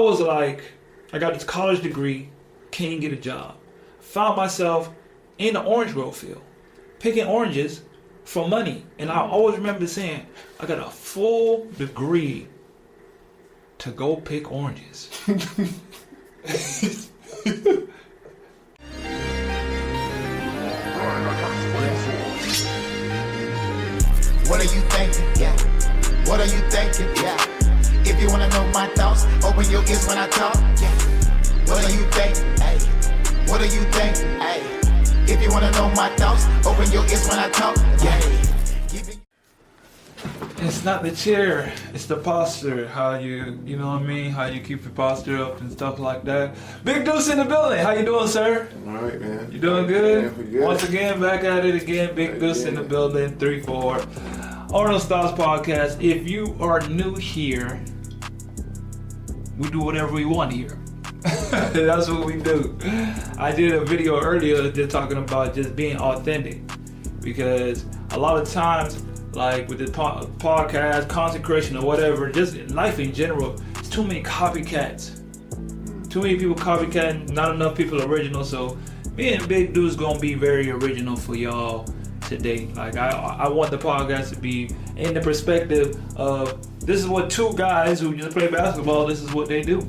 I was like, I got this college degree, can't get a job. Found myself in the orange grove field, picking oranges for money. And I always remember saying, I got a full degree to go pick oranges. What are you thinking? Yeah. What are you thinking? Yeah. If you wanna know my thoughts, open your ears when I talk. Yeah. What are you thinking? Hey. What are you thinking? Hey. If you wanna know my thoughts, open your ears when I talk. Yeah. It's not the chair, it's the posture. How you know what I mean? How you keep your posture up and stuff like that. Big Deuce in the building. How you doing, sir? All right, man. You doing good? Yeah, good? Once again, back at it again. Big Deuce in the building. 3-4. Arnold Styles Podcast. If you are new here, we do whatever we want here. That's what we do. I did a video earlier just talking about just being authentic, because a lot of times, like with the podcast, content creation or whatever, just life in general, it's too many copycats. Too many people copycatting, not enough people original. So me and Big Dude's gonna be very original for y'all today. Like I want the podcast to be in the perspective of, this is what two guys who just play basketball, this is what they do.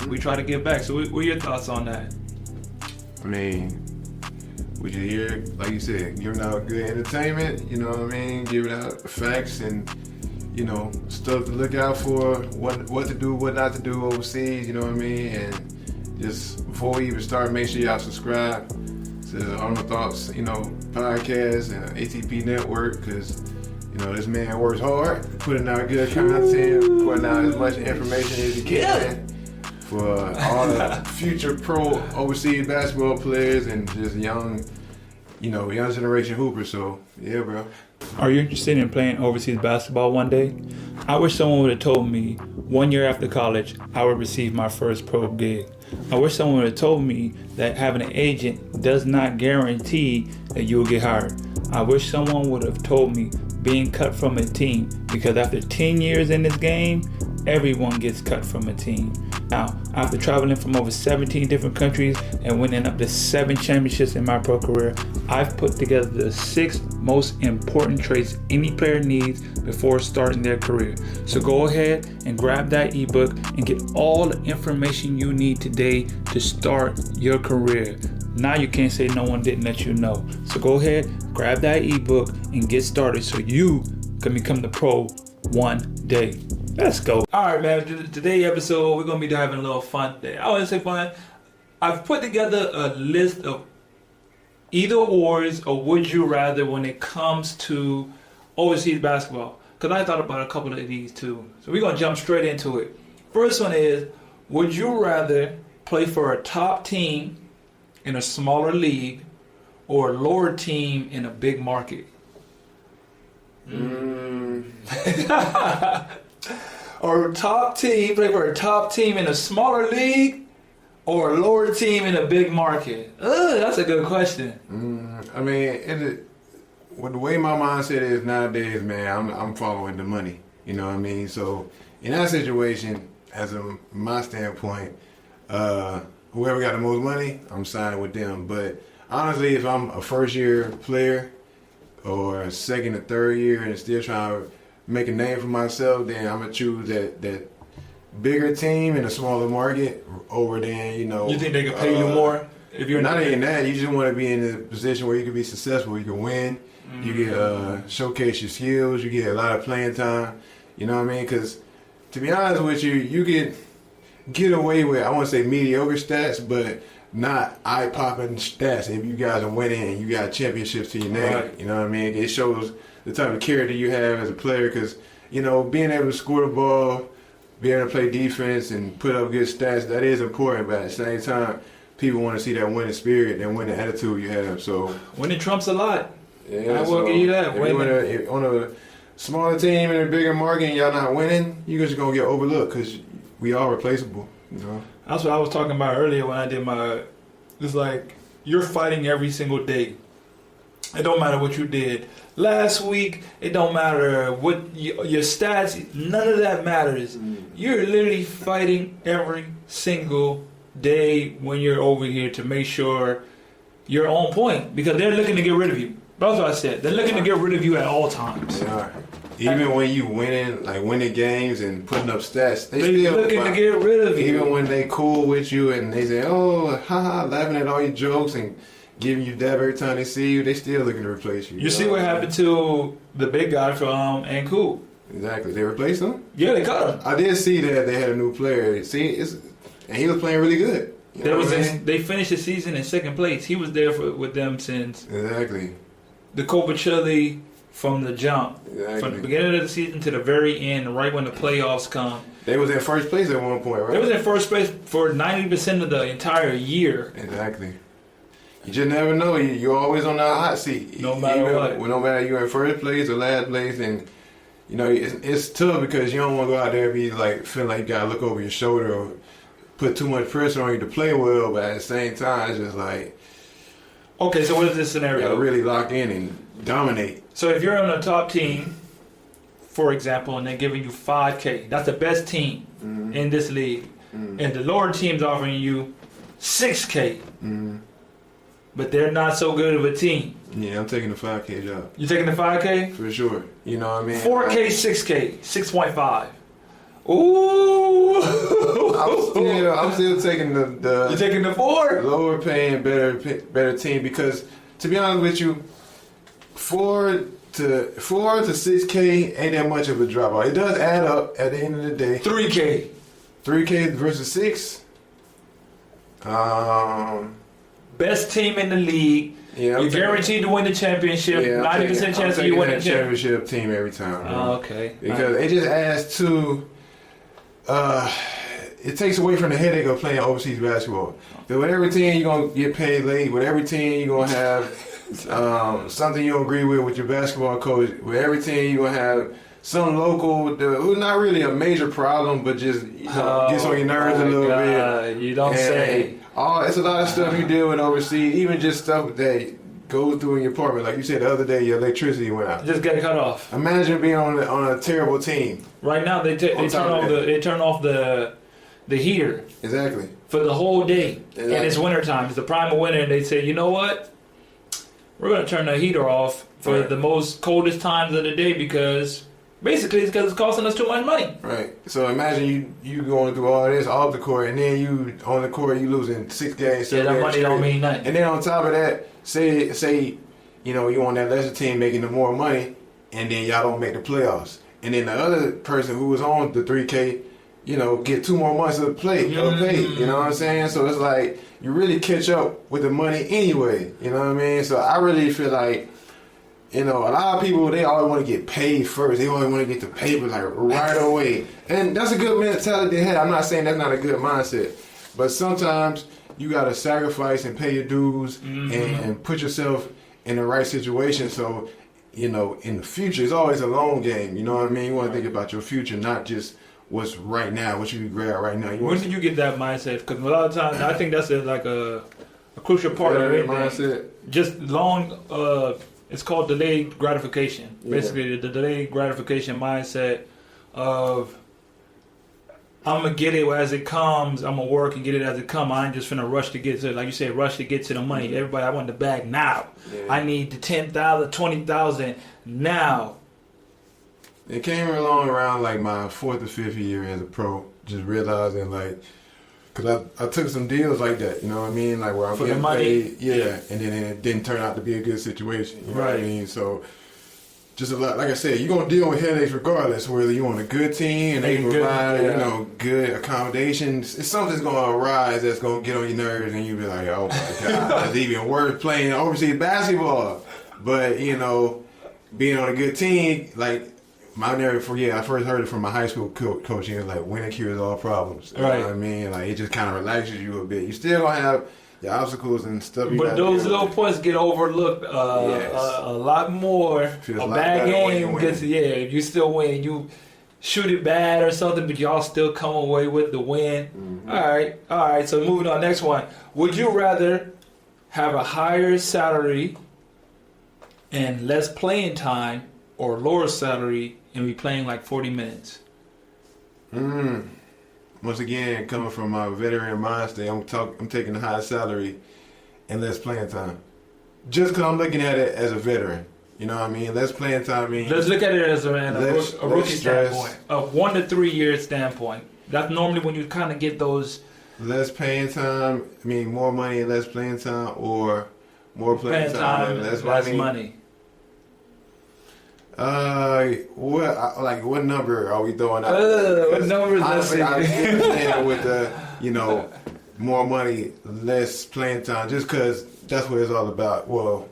We try to give back. So what are your thoughts on that? I mean, we just here, like you said, giving out good entertainment, you know what I mean? Giving out facts and, you know, stuff to look out for, what to do, what not to do overseas, you know what I mean? And just before we even start, make sure y'all subscribe to Arnold Thoughts, you know, podcast and ATP Network, because, you know, this man works hard, putting out good content, putting out as much information as he can. For all the future pro overseas basketball players and just young generation hoopers. So, yeah, bro. Are you interested in playing overseas basketball one day? I wish someone would have told me 1 year after college I would receive my first pro gig. I wish someone would have told me that having an agent does not guarantee that you will get hired. I wish someone would have told me being cut from a team, because after 10 years in this game, everyone gets cut from a team. Now, after traveling from over 17 different countries and winning up to 7 championships in my pro career, I've put together the 6 most important traits any player needs before starting their career. So go ahead and grab that ebook and get all the information you need today to start your career. Now you can't say no one didn't let you know. So go ahead, grab that ebook and get started so you can become the pro one day. Let's go. All right, man. Today's episode, we're going to be having a little fun thing. I wouldn't say fun. I've put together a list of either ors or would you rather when it comes to overseas basketball. Because I thought about a couple of these too. So we're going to jump straight into it. First one is, would you rather play for a top team in a smaller league or a lower team in a big market? Or a top team, play for a top team in a smaller league or a lower team in a big market? That's a good question. I mean, with the way my mindset is nowadays, man, I'm following the money. You know what I mean? So in that situation, as my standpoint, whoever got the most money, I'm signing with them. But honestly, if I'm a first-year player or a second or third year and still trying to make a name for myself, then I'm gonna choose that bigger team in a smaller market over than, you know. You think they can pay you more if you're not even that? You just want to be in a position where you can be successful, you can win, you get showcase your skills, you get a lot of playing time. You know what I mean? Because to be honest with you, you get away with, I won't say mediocre stats, but not eye-popping stats if you guys are winning and you got championships to your name. Right. You know what I mean? It shows the type of character you have as a player, because, you know, being able to score the ball, being able to play defense and put up good stats, that is important, but at the same time, people want to see that winning spirit and winning attitude you have. So winning trumps a lot. Yeah, I will give you that. If on a smaller team in a bigger market and y'all not winning, you're just going to get overlooked because we are replaceable, you know? That's what I was talking about earlier when I did it's like you're fighting every single day It don't matter what you did last week. It don't matter what your stats. None of that matters. You're literally fighting every single day when you're over here to make sure you're on point, because they're looking to get rid of you. That's what I said. They're looking to get rid of you at all times. They are. Even when you winning games and putting up stats, they They're still looking to get rid of you. Even when they cool with you and they say, "Oh, haha," laughing at all your jokes and giving you dab every time they see you, they still looking to replace you. You see what happened to the big guy from and Cool? Exactly. They replaced him? Yeah, they cut him. I did see that they had a new player. See, and he was playing really good. They finished the season in second place. He was there with them since Exactly. the Coachella from the jump. Exactly. From the beginning of the season to the very end, right when the playoffs come. They was in first place at one point, right? They was in first place for 90% of the entire year. Exactly. You just never know. You're always on the hot seat. No matter what. No matter you're in first place or last place, and you know it's tough because you don't want to go out there and be like feeling like you gotta look over your shoulder or put too much pressure on you to play well, but at the same time, it's just like, okay, so what is this you scenario? gotta really lock in and dominate. So if you're on a top team, for example, and they're giving you $5K, that's the best team in this league, and the lower team's offering you $6K, but they're not so good of a team. Yeah, I'm taking the 5K job You taking the 5K? for sure. You know what I mean? 4K, 6K, 6.5. Ooh! I'm still taking the You taking the 4? lower paying, better team, because to be honest with you, 4 to 6K ain't that much of a drop off. It does add up at the end of the day. 3K. 3K versus 6. Best team in the league. Yeah, You're guaranteed to win the championship. Yeah, 90% chance of you winning the championship. championship team every time. Bro. Oh, okay. Because it just adds to. It takes away from the headache of playing overseas basketball. With every team you're gonna get paid late. With every team you're gonna have something you don't agree with your basketball coach. With every team you're gonna have some local who's not really a major problem, but just gets on your nerves a little bit. You don't say. It's a lot of stuff you deal with overseas. Even just stuff that goes through in your apartment. Like you said the other day, your electricity went out. Just get cut off. Imagine being on a terrible team. Right now they turn off the heater Exactly. for the whole day, Exactly. and it's wintertime. It's the prime of winter, and they say, you know what? We're gonna turn the heater off for the most coldest times of the day because basically it's because it's costing us too much money. Right. So imagine you going through all this off the court, and then you on the court you losing 6 games. Yeah, that 7 games money don't straight. mean nothing. And then on top of that, say you on that lesser team making the more money, and then y'all don't make the playoffs, and then the other person who was on the 3K, get 2 more months of play. You know what I'm saying? So it's like you really catch up with the money anyway. You know what I mean? So I really feel like. A lot of people, they always want to get paid first. They always want to get the paper like right away. And that's a good mentality to have. I'm not saying that's not a good mindset. But sometimes you got to sacrifice and pay your dues and put yourself in the right situation. So, in the future, it's always a long game. You know what I mean? You want to think about your future, not just what's right now, what you can grab right now. When did you get that mindset? Because a lot of times, I think that's a crucial part of it. Mindset. Just it's called delayed gratification. Basically, the delayed gratification mindset of I'm gonna get it as it comes. I'm gonna work and get it as it comes. I ain't just finna rush to get to it. Like you said, rush to get to the money. Everybody, I want the bag now. Yeah. I need the 10,000, 20,000 now. It came along around like my 4th or 5th year as a pro, just realizing like. Cause I took some deals like that, you know what I mean, like where I'm for getting the money, paid, and then it didn't turn out to be a good situation, you know what I mean. So, just a lot, like I said, you're gonna deal with headaches regardless, whether you're on a good team and they provide, good accommodations. It's something's gonna arise that's gonna get on your nerves, and you be like, oh my god, it's even worse playing overseas basketball. But being on a good team, like. I never forget, I first heard it from my high school coach. He was like, winning cures all problems. You know what I mean? Like, it just kind of relaxes you a bit. You still going to have your obstacles and stuff. But those little points get overlooked a lot more. Feels a like bad game gets, if you still win. You shoot it bad or something, but y'all still come away with the win. Mm-hmm. All right. So moving on, next one. Would you rather have a higher salary and less playing time or lower salary and be playing like 40 minutes? Once again, coming from my veteran mindset, I'm taking the high salary and less playing time. Just because I'm looking at it as a veteran. You know what I mean? Less playing time means... Let's look at it as a rookie stress. standpoint. A 1 to 3 year standpoint. That's normally when you kind of get those... Less playing time, I mean more money and less playing time, or more playing time and less money? What number are we throwing out? What numbers? Honestly, I understand with the, more money, less playing time, just because that's what it's all about. Well,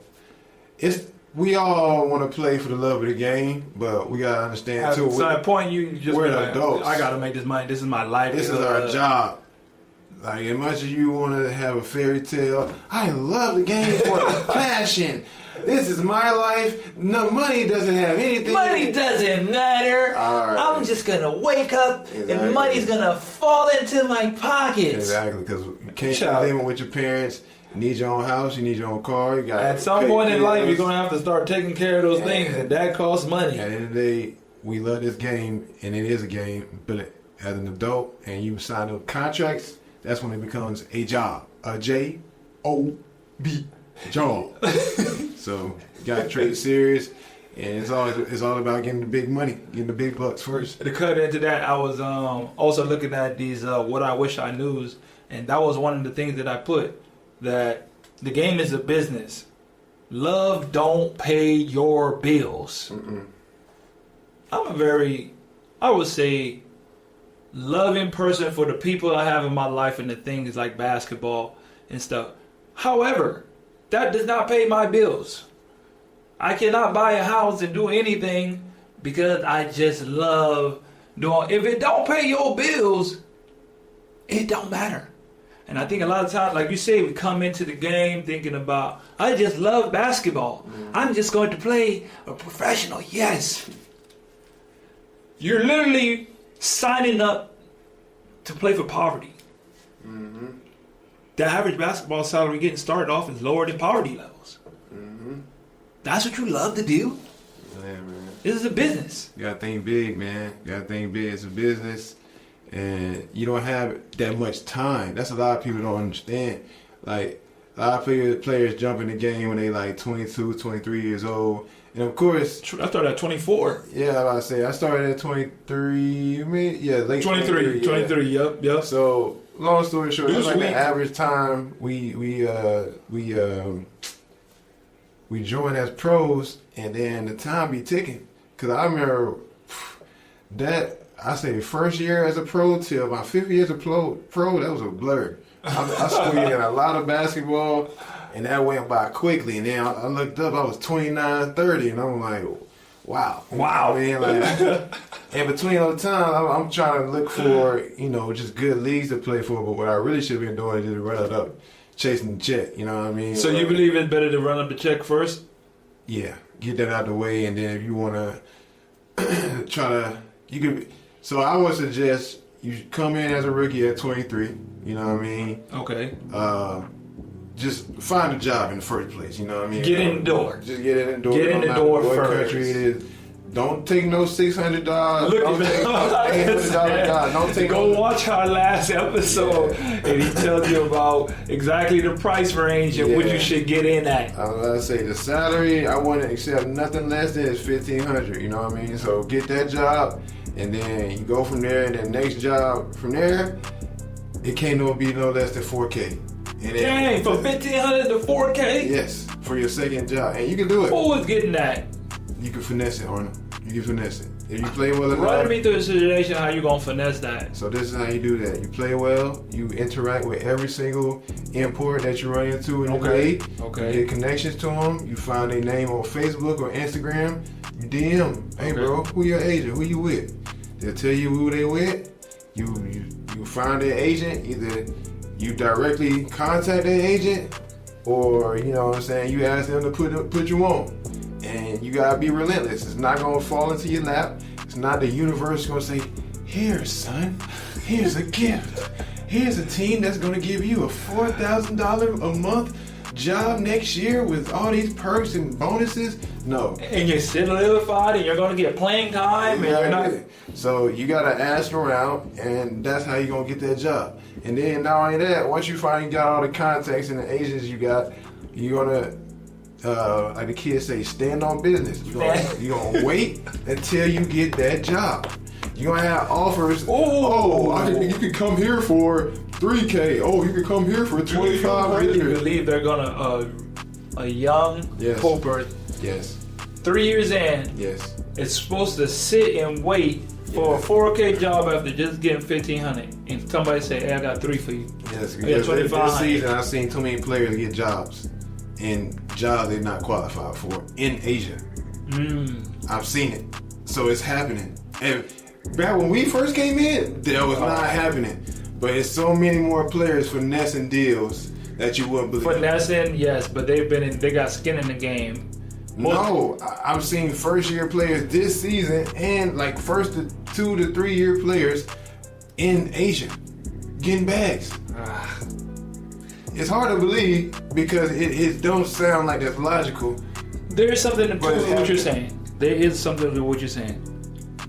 we all want to play for the love of the game, but we gotta understand too. So at point you just we're like, adults. I gotta make this money. This is my life. This is our job. Like, as much as you want to have a fairy tale, I love the game for the passion. This is my life. No, money doesn't have anything. Money doesn't matter. All right. I'm just going to wake up and money's going to fall into my pockets. Exactly, because you can't be living with your parents. You need your own house. You need your own car. You got at some point in life, you're going to have to start taking care of those things, and that costs money. At the end of the day, we love this game, and it is a game, but as an adult, and you sign up contracts, that's when it becomes a job. A J-O-B. Job. So you gotta trade serious, and it's all about getting the big money, getting the big bucks first. To cut into that, I was also looking at these what I wish I knew, and that was one of the things that I put, that the game is a business. Love don't pay your bills. I'm I would say, loving person for the people I have in my life and the things like basketball and stuff. However, that does not pay my bills. I cannot buy a house and do anything because I just love doing. If it don't pay your bills, it don't matter. And I think a lot of times, like you say, we come into the game thinking about, I just love basketball. I'm just going to play a professional. Yes. You're literally signing up to play for poverty. The average basketball salary getting started off is lower than poverty levels. That's what you love to do? Yeah, man. This is a business. You gotta think big, man. You gotta think big. It's a business, and you don't have that much time. That's a lot of people don't understand. Like, a lot of players jump in the game when they like 22, 23 years old. And of course, I started at 24. Yeah, I say I started at 23. Late 23. 23. Yep. So, long story short, that's like the week. average time we join as pros, and then the time be ticking. Cause I remember that first year as a pro till my 5th year as a pro, that was a blur. I squeezed in a lot of basketball, and that went by quickly. And then I looked up, I was 29, 30, and I'm like, wow. I mean, like, and between those times, I'm trying to look for, just good leagues to play for. But what I really should have been doing is run it up, chasing the check. You know what I mean? So you believe it's better to run up the check first? Yeah, get that out of the way, and then if you want to So I would suggest you come in as a rookie at 23. You know what I mean? Okay. Just find a job in the first place. You know what I mean? Get in the door. Just get in the door. Get in the door what first. Country it is. Don't take no $600. Look Don't take no $800 job. Don't take Go watch our last episode, and he tells you about exactly the price range and what you should get in at. I was about to say the salary. I wouldn't accept nothing less than $1,500. You know what I mean? So get that job, and then you go from there. And then next job from there, it can't be no less than $4K. And Dang, from $1,500 to $4K? Yes, for your second job, and you can do it. Who is getting that? You can finesse it, Arnold. You can finesse it. If you play well enough. Run me through the situation, how you gonna finesse that? So this is how you do that. You play well. You interact with every single import that you run into in the league. Okay. You get connections to them. You find their name on Facebook or Instagram. You DM. Hey, bro, who your agent? Who you with? They'll tell you who they with. You find their agent. Either you directly contact their agent, or you ask them to put you on. And you gotta be relentless. It's not gonna fall into your lap. It's not the universe gonna say, "Here, son, here's a gift. Here's a team that's gonna give you a $4,000 a month job next year with all these perks and bonuses? No. And you're solidified, and you're going to get playing time, and you're not. So you gotta ask around, and that's how you're gonna get that job. And then not only that, once you finally got all the contacts and the agents you got, you're gonna, like the kids say, stand on business. You're gonna wait until you get that job. You're gonna have offers. You can come here for $3K. Oh, you can come here for $2,500. You believe they're gonna a young Hooper? Yes. 3 years in. Yes. It's supposed to sit and wait for a 4K job after just getting $1,500, and somebody say, "Hey, I got 3 for you." Yes. Because this season, I've seen too many players get jobs, and jobs they're not qualified for in Asia. I've seen it, so it's happening. And back when we first came in, that was not happening. But it's so many more players finessing deals that you wouldn't believe. Finessing, yes, but they got skin in the game. No, I've seen first-year players this season and like first 2 to 3 year players in Asia getting bags. It's hard to believe because it don't sound like that's logical. There is something to what you're saying. There is something to what you're saying.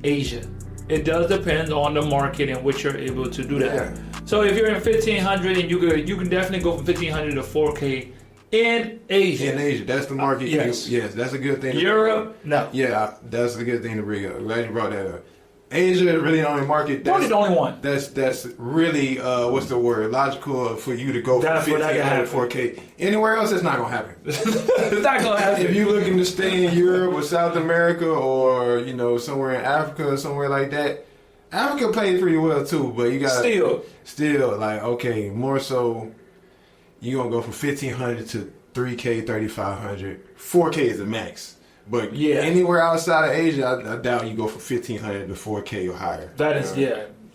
Asia. It does depend on the market in which you're able to do that. Yeah. So if you're in 1,500 and you can definitely go from 1,500 to 4K in Asia. In Asia, that's the market. Yes, that's a good thing. Europe, no. Yeah, that's a good thing to bring up. I'm glad you brought that up. Asia is really the only market. Probably the only one. That's really what's the word? Logical for you to go from That's 1,500 to 4K. Anywhere else, it's not gonna happen. It's not gonna happen. If you're looking to stay in Europe or South America or somewhere in Africa or somewhere like that, Africa pays pretty well too. But you got still like okay, more so. You're gonna go from 1,500 to 3K, 3,500. 4K is the max. But anywhere outside of Asia, I doubt you go from 1,500 to 4K or higher. That is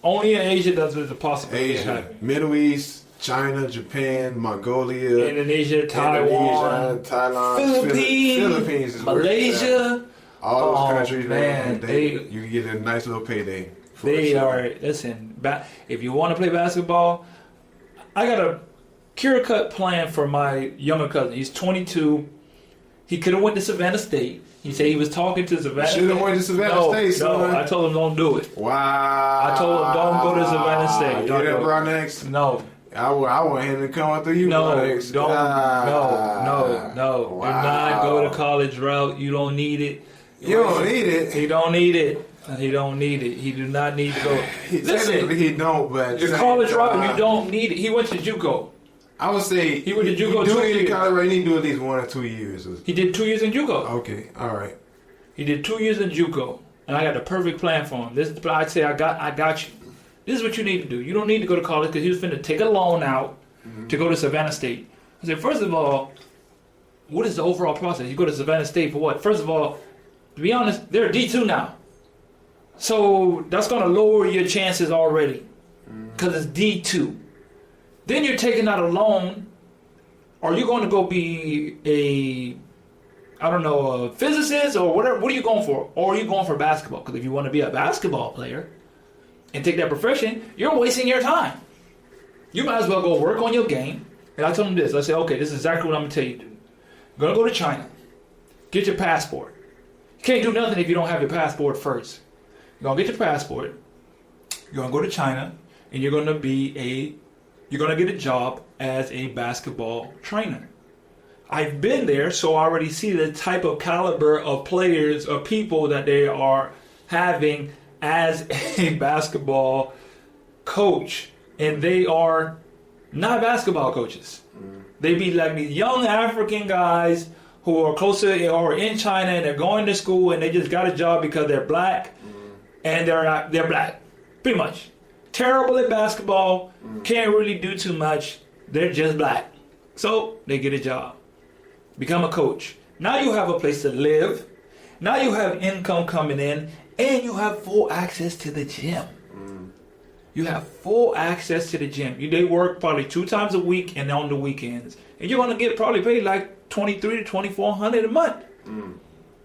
only in Asia does it possible. Asia, Middle East, China, Japan, Mongolia, Indonesia, Taiwan, Thailand, Philippines, Malaysia. All those countries, man, you can get a nice little payday. Listen. If you want to play basketball, I got a cure-cut plan for my younger cousin. He's 22. He could have went to Savannah State. He said he was talking to Savannah State. Should have went to Savannah State, son. No, I told him don't do it. Wow. I told him don't go to Savannah State. You hear that, Bronex? No. I want him to come after you, Bronex. No. Wow. Do not go to college route. You don't need it. You don't need it? He don't need it. He don't need it. He do not need to go. Listen, he don't, but the college route, you don't need it. He went to JUCO. I would say he went to JUCO. You do need college route. You need to do at least 1 or 2 years. He did 2 years in JUCO. Okay, all right. He did 2 years in JUCO, and I got the perfect plan for him. I'd say I got you. This is what you need to do. You don't need to go to college because he was finna take a loan out to go to Savannah State. I said, first of all, what is the overall process? You go to Savannah State for what? First of all, to be honest, they're D2 now. So that's going to lower your chances already because it's D2. Then you're taking out a loan. Are you going to go be a physicist or whatever? What are you going for? Or are you going for basketball? Because if you want to be a basketball player and take that profession, you're wasting your time. You might as well go work on your game. And I told him this. I said, okay, this is exactly what I'm going to tell you to do. You're going to go to China. Get your passport. You can't do nothing if you don't have your passport first. You're going to get your passport. You're going to go to China. And you're going to get a job as a basketball trainer. I've been there, so I already see the type of caliber of players or people that they are having as a basketball coach. And they are not basketball coaches. They be like these young African guys who are closer or in China and they're going to school and they just got a job because they're black and they're black. Pretty much. Terrible at basketball, can't really do too much. They're just black. So they get a job. Become a coach. Now you have a place to live. Now you have income coming in and you have full access to the gym. You have full access to the gym. They work probably 2 times a week and on the weekends. And you're going to get probably paid like $2,300 to $2,400 a month.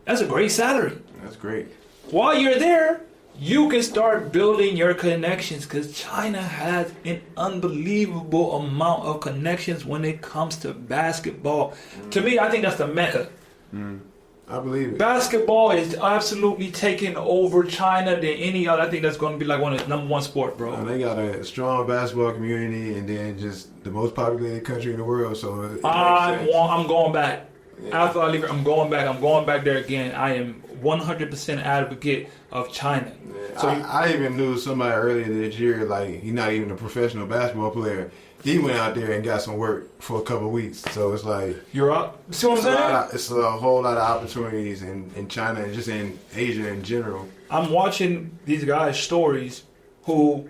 That's a great salary. That's great. While you're there, You can start building your connections because China has an unbelievable amount of connections when it comes to basketball. To me, I think that's the mecca. I believe it. Basketball is absolutely taking over China than any other. I think that's going to be like one of the number one sport, bro. They got a strong basketball community, and then just the most populated country in the world. So I'm going back. Yeah. After I leave, I'm going back. I'm going back there again. I am 100% advocate of China. Yeah, so I even knew somebody earlier this year, like he's not even a professional basketball player. He went out there and got some work for a couple of weeks. So it's like you're up. See what I'm saying? It's a whole lot of opportunities in China and just in Asia in general. I'm watching these guys' stories who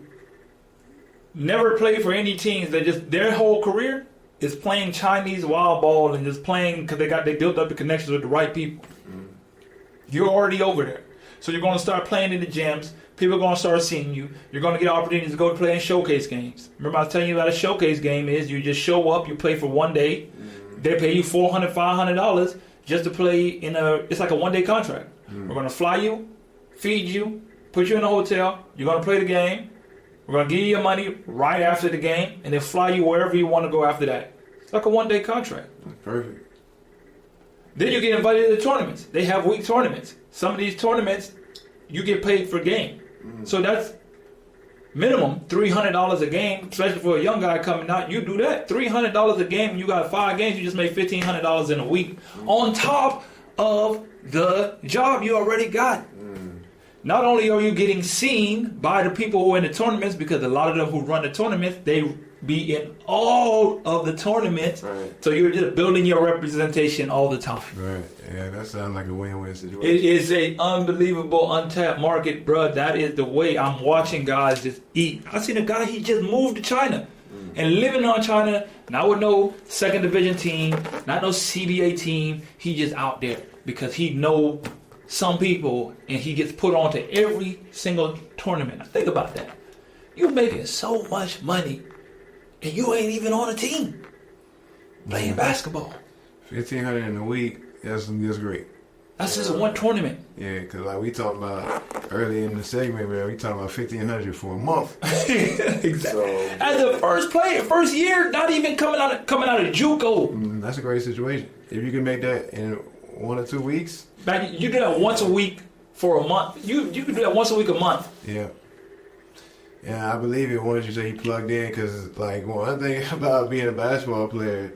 never played for any teams. They just their whole career is playing Chinese wild ball and just playing because they built up the connections with the right people. You're already over there. So you're going to start playing in the gyms. People are going to start seeing you. You're going to get opportunities to go to play in showcase games. Remember I was telling you about a showcase game is you just show up, you play for one day. They pay you $400, $500 just to play it's like a one-day contract. We're going to fly you, feed you, put you in a hotel. You're going to play the game. We're going to give you your money right after the game and then fly you wherever you want to go after that. It's like a one-day contract. Perfect. Then you get invited to the tournaments. They have week tournaments. Some of these tournaments, you get paid per game. So that's minimum $300 a game, especially for a young guy coming out. You do that. $300 a game, you got 5 games, you just made $1,500 in a week on top of the job you already got. Not only are you getting seen by the people who are in the tournaments, because a lot of them who run the tournaments, they be in all of the tournaments. Right. So you're just building your representation all the time. Right. Yeah, that sounds like a win-win situation. It is a unbelievable untapped market, bro. That is the way I'm watching guys just eat. I seen a guy, he just moved to China and living on China, not with no second division team, not no CBA team. He just out there because he know some people and he gets put onto every single tournament. Think about that. You're making so much money and you ain't even on a team playing basketball. $1,500 in a week, that's great. That's just one tournament. Yeah, because like we talked about earlier in the segment, man, we talking about $1,500 for a month. Exactly. So, as a first year, not even coming out of JUCO. That's a great situation. If you can make that in 1 or 2 weeks. Man, you do that once a week for a month. You can do that once a week a month. Yeah. Yeah, I believe it once you say you plugged in, because like one thing about being a basketball player,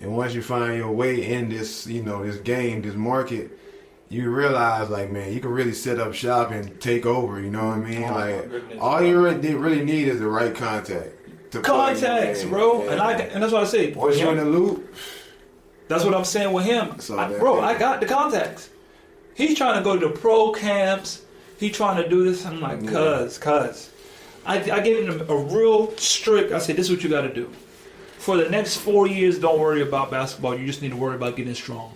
and once you find your way in this, this game, this market, you realize like, man, you can really set up shop and take over. You know what I mean? All you really need is the right contact. Contacts, bro. Yeah. And that's what I say. Once you're in the loop. That's what I'm saying with him. I got the contacts. He's trying to go to the pro camps. He's trying to do this. I'm like, cuz. I gave him a real strict, I said, this is what you got to do. For the next 4 years, don't worry about basketball. You just need to worry about getting strong.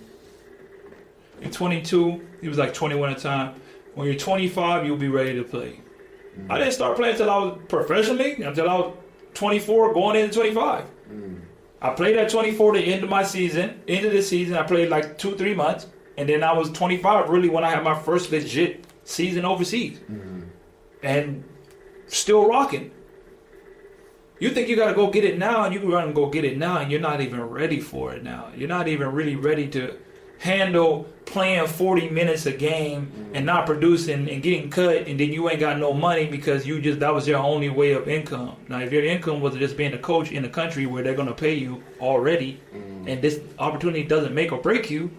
At 22, he was like 21 at the time. When you're 25, you'll be ready to play. I didn't start playing until I was professionally, until I was 24, going into 25. I played at 24 the end of the season. I played like 2-3 months. And then I was 25 really when I had my first legit season overseas. And still rocking. You think you got to go get it now, and you can run and go get it now, and you're not even ready for it now. You're not even really ready to handle playing 40 minutes a game and not producing and getting cut, and then you ain't got no money because that was your only way of income. Now, if your income was just being a coach in a country where they're going to pay you already, and this opportunity doesn't make or break you.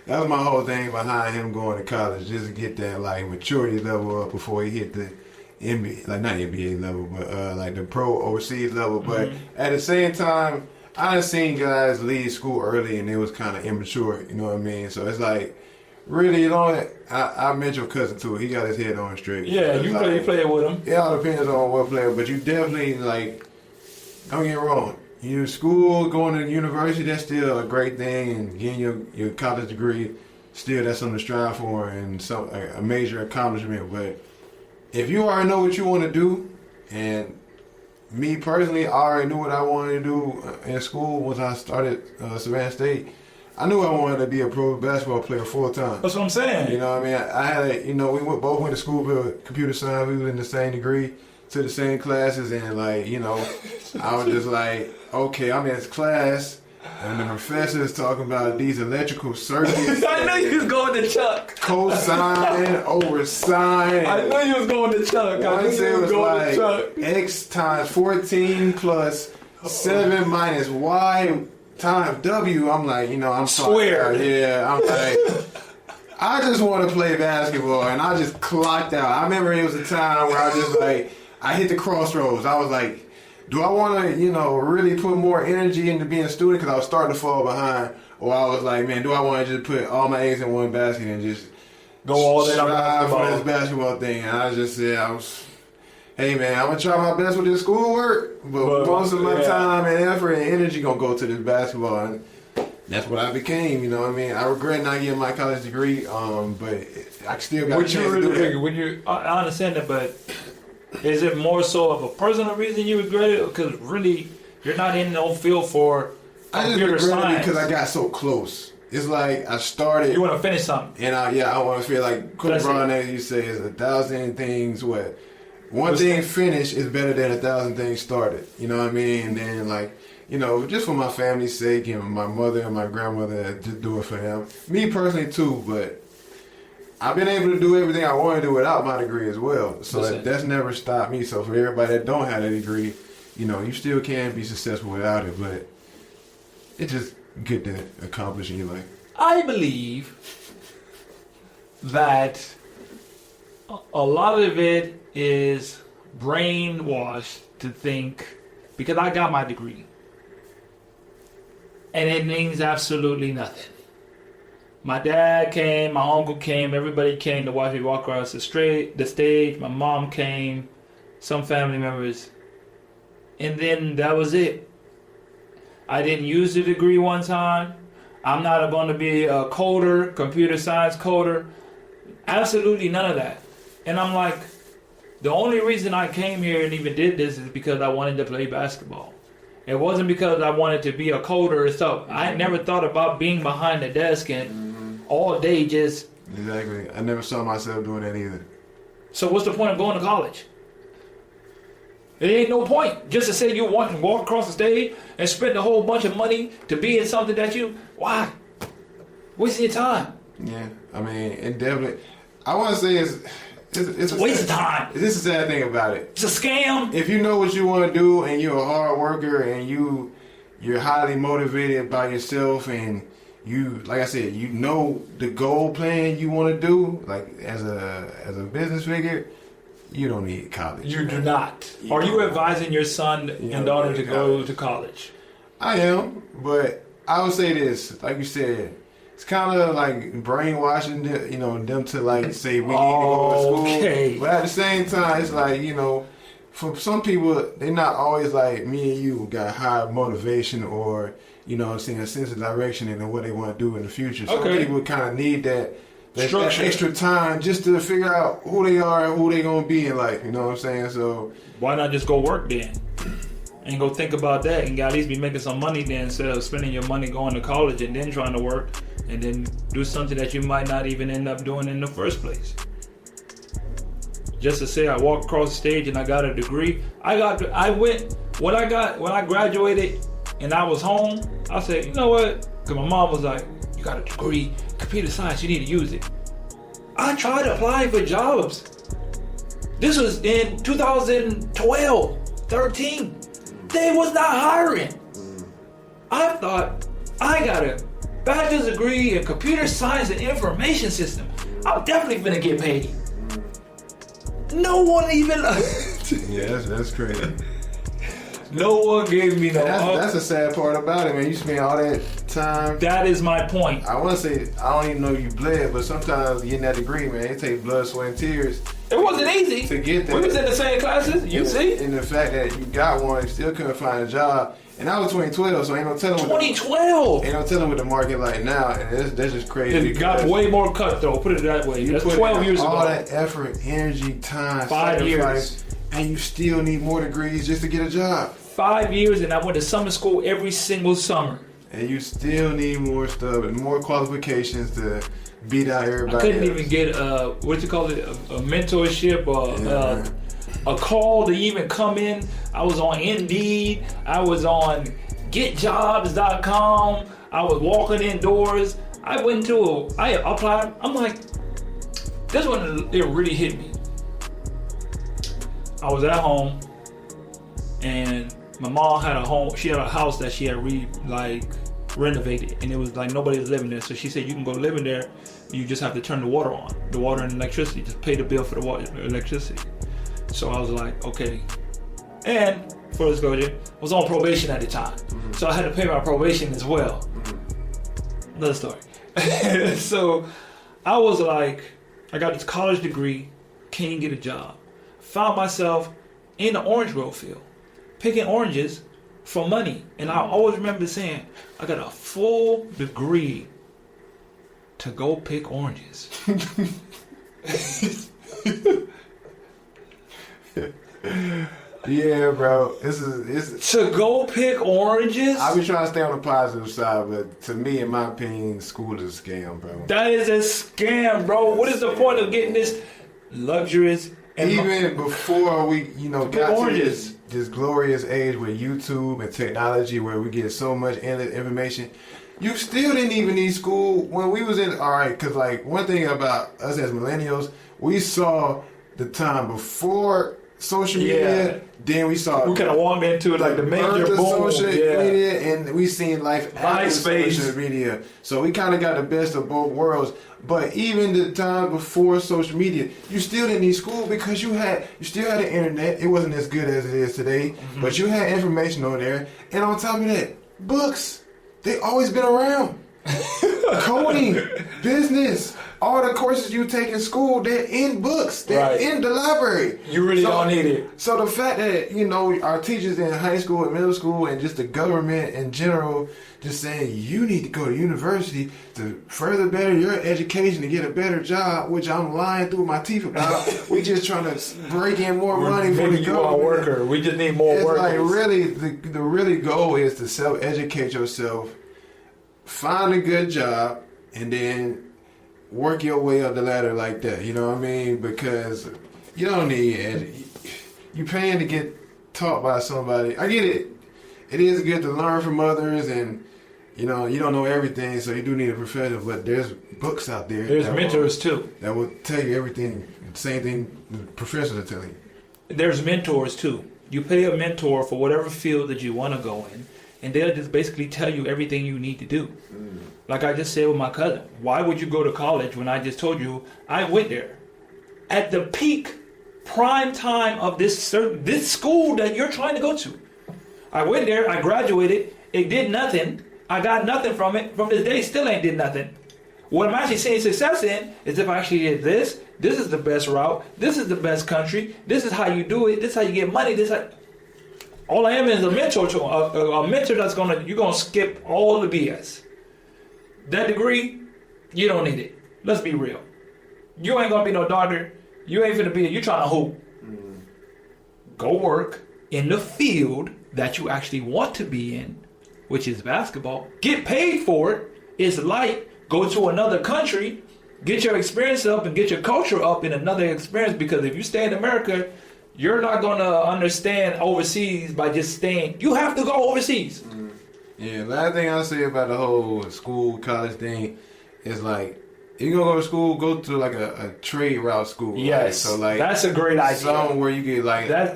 That was my whole thing behind him going to college, just to get that like maturity level up before he hit the NBA, like not NBA level, but like the pro overseas level. But at the same time, I done seen guys leave school early and it was kind of immature, you know what I mean? So it's like, really, I met your cousin too. He got his head on straight. Yeah, you play with him. It all depends on what player, but you definitely, like, don't get me wrong. You school, going to university, that's still a great thing, and getting your college degree, still that's something to strive for and a major accomplishment. But if you already know what you want to do, and me personally, I already knew what I wanted to do in school once I started Savannah State. I knew I wanted to be a pro basketball player full time. That's what I'm saying. You know what I mean? I had, we both went to school for computer science. We were in the same degree, to the same classes, and I was just like, okay, I'm in this class, and the professor is talking about these electrical circuits. I knew you was going to Chuck. Cosine over sine. I knew you was going to Chuck. I knew you was going to Chuck. X times 14 plus 7 minus Y times W. I'm like, I'm square. Yeah, I'm like, I just want to play basketball, and I just clocked out. I remember it was a time where I just I hit the crossroads. I was like, do I want to, really put more energy into being a student because I was starting to fall behind, or I was like, man, do I want to just put all my eggs in one basket and just go all in on strive basketball for this basketball thing? And I just said, hey man, I'm gonna try my best with this schoolwork, but most of my time and effort and energy gonna go to this basketball, and that's what I became. You know what I mean? I regret not getting my college degree, but I still got a chance to do that. I understand that, but is it more so of a personal reason you regret it, because really you're not in no field for computer I just regret science? it because I got so close. It's like I started. You want to finish something, and I want to feel like Coach Brown, as you say, is 1,000 things. One thing finished is better than 1,000 things started. You know what I mean? And then just for my family's sake and my mother and my grandmother, just do it for them. Me personally too, but I've been able to do everything I want to do without my degree as well. So that's never stopped me. So for everybody that don't have a degree, you still can be successful without it, but it's just good to accomplish in your life. I believe that a lot of it is brainwashed to think, because I got my degree and it means absolutely nothing. My dad came, my uncle came, everybody came to watch me walk across the stage. My mom came, some family members, and then that was it. I didn't use the degree one time. I'm not going to be a coder, computer science coder. Absolutely none of that. And I'm like, the only reason I came here and even did this is because I wanted to play basketball. It wasn't because I wanted to be a coder or stuff. I never thought about being behind the desk and all day just... Exactly. I never saw myself doing that either. So what's the point of going to college? It ain't no point. Just to say you want to walk across the stage and spend a whole bunch of money to be in something that you... Why? Wasting your time. Yeah. I mean, it definitely... I want to say it's a waste of time. This is the sad thing about it. It's a scam. If you know what you want to do and you're a hard worker and you're highly motivated by yourself and you, like I said, you know the goal plan you want to do, like as a business figure, you don't need college. You do not. Are you advising your son and daughter to go to college? I am, but I would say this, like you said, it's kind of like brainwashing them to like say we need to go to school. Okay. But at the same time, it's like, for some people, they're not always like me and you got high motivation or, a sense of direction in what they want to do in the future. Some people kind of need that extra time just to figure out who they are and who they're going to be in life. You know what I'm saying? So why not just go work then? And go think about that and at least be making some money then, instead of spending your money going to college and then trying to work and then do something that you might not even end up doing in the first place. Just to say I walked across the stage and I got a degree. When I graduated and I was home, I said, you know what? Because my mom was like, you got a degree, computer science, you need to use it. I tried applying for jobs. This was in 2012, 13. They was not hiring. I thought, I got a bachelor's degree in computer science and information system. I'm definitely gonna get paid. No one even... Yeah, that's crazy. No one gave me That's the sad part about it, man. You spend all that time. That is my point. I want to say, I don't even know you bled, but sometimes getting that degree, man, it takes blood, sweat, and tears. It wasn't easy. To get that. We was in the same classes, you see? And the fact that you got one, you still couldn't find a job. And that was 2012, so ain't no telling 2012! Ain't no telling what the market like now, and that's just crazy. It got way more cut, though, put it that way. That's 12 years ago. All that effort, energy, time, 5 years. And you still need more degrees just to get a job. 5 years, and I went to summer school every single summer. and you still need more stuff and more qualifications to beat out everybody. I couldn't else. even get what you call it, a mentorship or a call to even come in. I was on Indeed. I was on GetJobs.com. I was walking indoors. I applied. I'm like, this one, it really hit me. I was at home, and my mom had a home. She had a house that she had renovated, and it was like nobody was living there. So she said, you can go live in there. You just have to turn the water on, the water and electricity. Just pay the bill for the water, electricity. So I was like, okay. And full disclosure, I was on probation at the time, so I had to pay my probation as well. Another story. So I was like, I got this college degree, can't get a job. Found myself in the orange grove field, picking oranges for money. And I always remember saying, I got a full degree to go pick oranges. Yeah, bro. It's To go pick oranges? I be trying to stay on the positive side, but to me, in my opinion, school is a scam, bro. That is a scam, bro. What is the point of getting this luxurious and Even before we, got oranges. to this glorious age with YouTube and technology where we get so much information, you still didn't even need school when we was in, because like one thing about us as millennials, we saw the time before social media, then we saw we kind of walked into it like the major birth of boom. social media, and we seen life after MySpace. social media. So we kind of got the best of both worlds. But even the time before social media, you still didn't need school because you still had the internet. It wasn't as good as it is today, but you had information on there. And on top of that, books. They always been around. Coding, business, all the courses you take in school, they're in books. They're in the library. You really don't need it. So the fact that, our teachers in high school and middle school and just the government in general just saying you need to go to university to further better your education to get a better job, which I'm lying through my teeth about. We just trying to break in more money for the government. Worker. We just need more workers. Like really, the really goal is to self-educate yourself, find a good job, and then work your way up the ladder like that. You know what I mean? Because you don't need you paying to get taught by somebody. I get it. It is good to learn from others, and you don't know everything, so you do need a professional. But there's books out there. There's mentors too. That will tell you everything. The same thing the professors are telling you. There's mentors too. You pay a mentor for whatever field that you want to go in, and they'll just basically tell you everything you need to do. Like I just said with my cousin, why would you go to college when I just told you I went there at the peak prime time of this school that you're trying to go to? I went there, I graduated, it did nothing. I got nothing from it. From this day, still ain't did nothing. What I'm actually seeing success in is if I actually did this is the best route, this is the best country, this is how you do it, this is how you get money, all I am is a mentor to a mentor you're gonna skip all the BS. That degree, you don't need it. Let's be real. You ain't gonna be no doctor. You ain't finna be. You trying to hoop. Go work in the field that you actually want to be in, which is basketball. Get paid for it. It's light. Go to another country, get your experience up and get your culture up in another experience. Because if you stay in America, you're not gonna understand overseas by just staying. You have to go overseas. Yeah, last thing I'll say about the whole school, college thing is like, if you're gonna go to school, go to like a trade route school. Yes, right? So like that's a great idea. Something where you can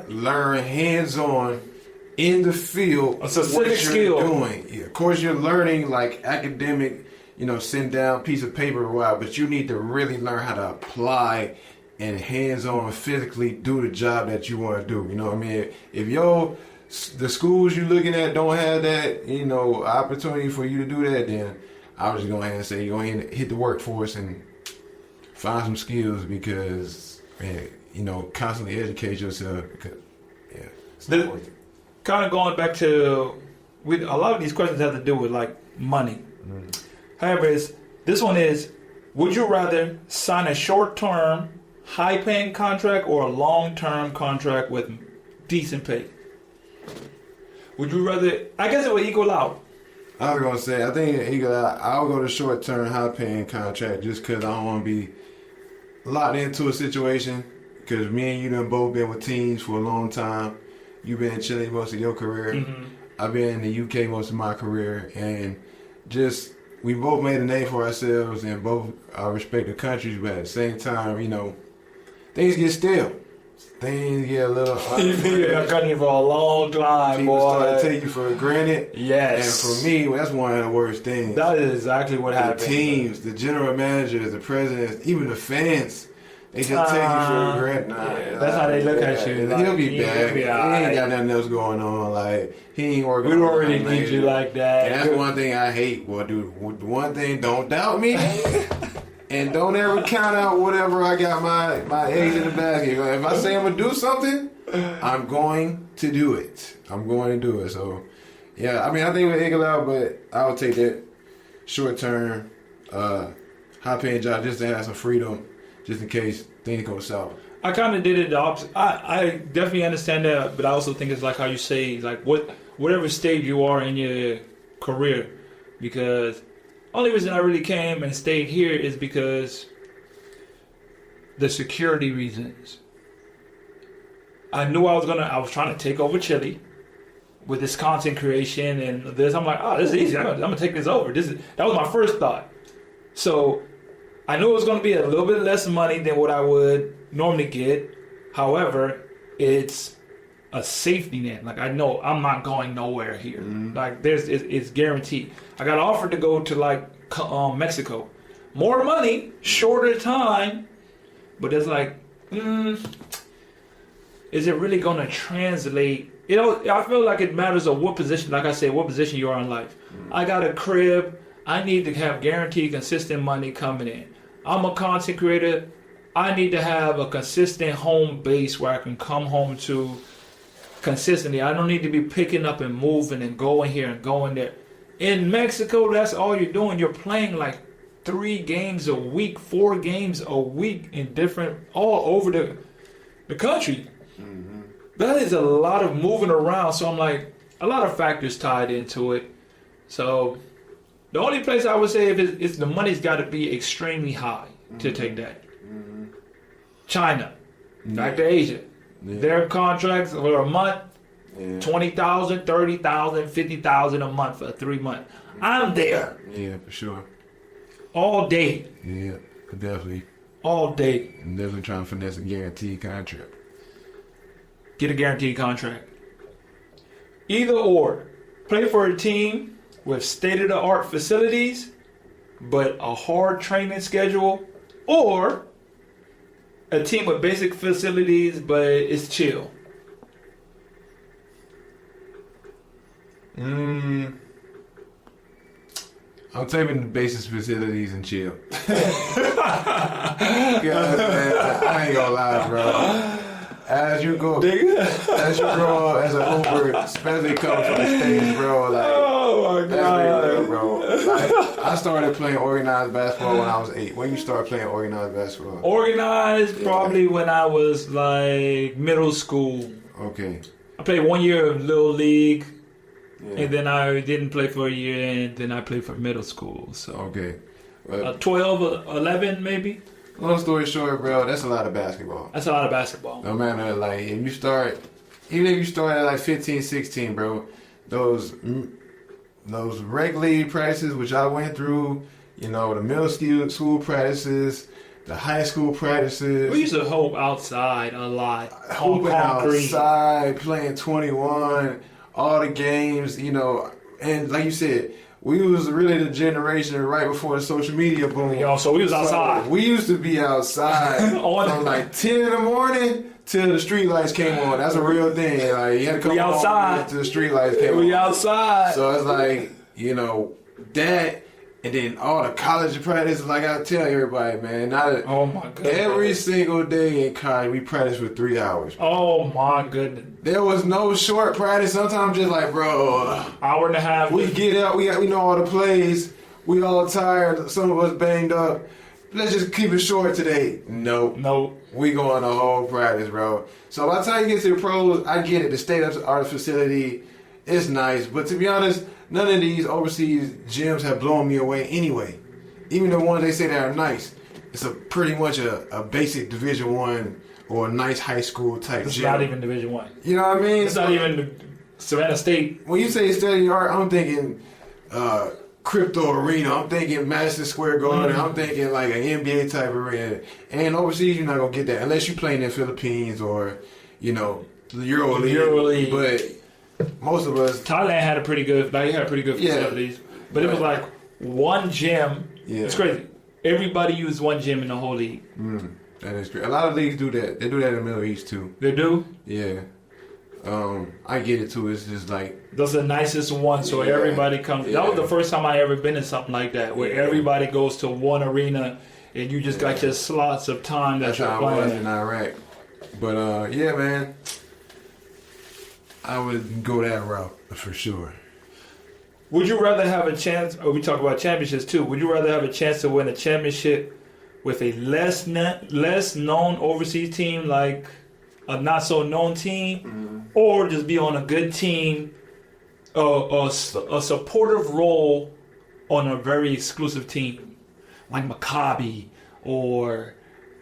learn hands-on in the field a specific what skill. you're doing. Yeah, of course, you're learning like academic, send down piece of paper or whatever, but you need to really learn how to apply and hands-on physically do the job that you want to do. You know what I mean? If the schools you're looking at don't have that, opportunity for you to do that, then I was just going ahead and say, go ahead and hit the workforce and find some skills because, man, constantly educate yourself. Because, yeah. Kind of going back to, a lot of these questions have to do with like money. However, this one is, would you rather sign a short-term, high-paying contract or a long-term contract with decent pay? Would you rather? I guess it would equal out. I was gonna say, I think I'll go to short-term, high-paying contract just because I don't want to be locked into a situation. Because me and you done both been with teams for a long time. You've been in Chile most of your career. Mm-hmm. I've been in the UK most of my career, and just we both made a name for ourselves, and both our respective countries. But at the same time, you know, things get stale. Things get a little. You've been in our country for a long time, People boy. start to take you for granted. Yes. And for me, that's one of the worst things. That is exactly what The happened. teams, the general managers, the presidents, even the fans, they just take you for granted. That's how they look at you. He'll be Like, back. He yeah, ain't got nothing else going on. Like, he ain't working. We on don't really nothing need you major. like that. And that's one thing I hate. Well, dude, one thing, don't doubt me. And don't ever count out whatever I got my eggs in the basket. If I say I'm going to do something, I'm going to do it. I'm going to do it. So, yeah, I mean, I think with Eagle out, but I'll take that short-term, high-paying job just to have some freedom, just in case things go south. I kind of did it the opposite. I definitely understand that, but I also think it's like how you say, like whatever stage you are in your career, because only reason I really came and stayed here is because the security reasons. I knew I was trying to take over Chile with this content creation and this. I'm like, oh, this is easy. I'm gonna take this over. That was my first thought. So I knew it was gonna be a little bit less money than what I would normally get. However, it's a safety net. Like, I know I'm not going nowhere here. Mm-hmm. Like, it's guaranteed. I got offered to go to like Mexico, more money, shorter time, but it's like, is it really gonna translate? You know, I feel like it matters of what position. Like I said, what position you are in life. Mm-hmm. I got a crib. I need to have guaranteed, consistent money coming in. I'm a content creator. I need to have a consistent home base where I can come home to consistently. I don't need to be picking up and moving and going here and going there. In Mexico, that's all you're doing. You're playing like 3 games a week, 4 games a week in different, all over the country. Mm-hmm. That is a lot of moving around. So I'm like, a lot of factors tied into it. So the only place I would say if the money's got to be extremely high to take that. Mm-hmm. China, back to Asia. Yeah. Their contracts for a month, $20,000, $30,000, $50,000 a month for 3 months. I'm there. Yeah, for sure. All day. Yeah, definitely. All day. I'm definitely trying to finesse a guaranteed contract. Get a guaranteed contract. Either or. Play for a team with state-of-the-art facilities, but a hard training schedule, or a team with basic facilities, but it's chill. I'm taking the basic facilities and chill. Man, I ain't gonna lie, bro. As you grow up as an Uber, especially coming from the States, bro, like, oh my God, real, bro. Like, I started playing organized basketball when I was 8. When you start playing organized basketball? Organized, probably when I was like middle school. Okay. I played 1 year of Little League, and then I didn't play for a year, and then I played for middle school. So okay. 12, 11 maybe. Long story short, bro, that's a lot of basketball. That's a lot of basketball. No matter, like, even if you start at like 15, 16, bro, those rec league practices, which I went through, you know, the middle school practices, the high school practices. We used to hoop outside a lot. Hooping outside, playing 21, all the games, you know, and like you said, we was really the generation right before the social media boom. Yo, so we was outside. We used to be outside from like 10 in the morning till the street lights came on. That's a real thing. Like, you had to come outside till the street lights came on. We outside. So it's like, you know, that, and then all the college practices. Like I tell everybody, man, oh my goodness, every single day in college we practice for 3 hours. Oh my goodness. There was no short practice. Sometimes just like, bro, hour and a half. We get up, we know all the plays. We all tired. Some of us banged up. Let's just keep it short today. Nope. We going the whole practice, bro. So by the time you get to the pros, I get it. The state-of-the-art facility, It's nice, but to be honest, none of these overseas gyms have blown me away anyway. Even the ones they say that are nice, it's pretty much a basic Division One or a nice high school type It's gym. not even Division One. You know what I mean? It's not even Savannah State. When you say state of the art, I'm thinking crypto arena. I'm thinking Madison Square Garden. I'm thinking like an NBA type arena. And overseas, you're not gonna get that unless you're playing in the Philippines or the EuroLeague. But most of us, Thailand had a pretty good. They had pretty good facilities, but it was like one gym. Yeah. It's crazy. Everybody used one gym in the whole league. that is great. A lot of leagues do that. They do that in the Middle East too. They do. Yeah. I get it too. It's just like Those are the nicest ones, so everybody comes. Yeah. That was the first time I ever been in something like that, where everybody goes to one arena, and you just got your slots of time that that's you're how I was playing. in Iraq. But yeah, man, I would go that route for sure. Would you rather have a chance, or we talk about championships too, would you rather have a chance to win a championship with a less known overseas team, like a not so known team, or just be on a good team, a supportive role on a very exclusive team, like Maccabi or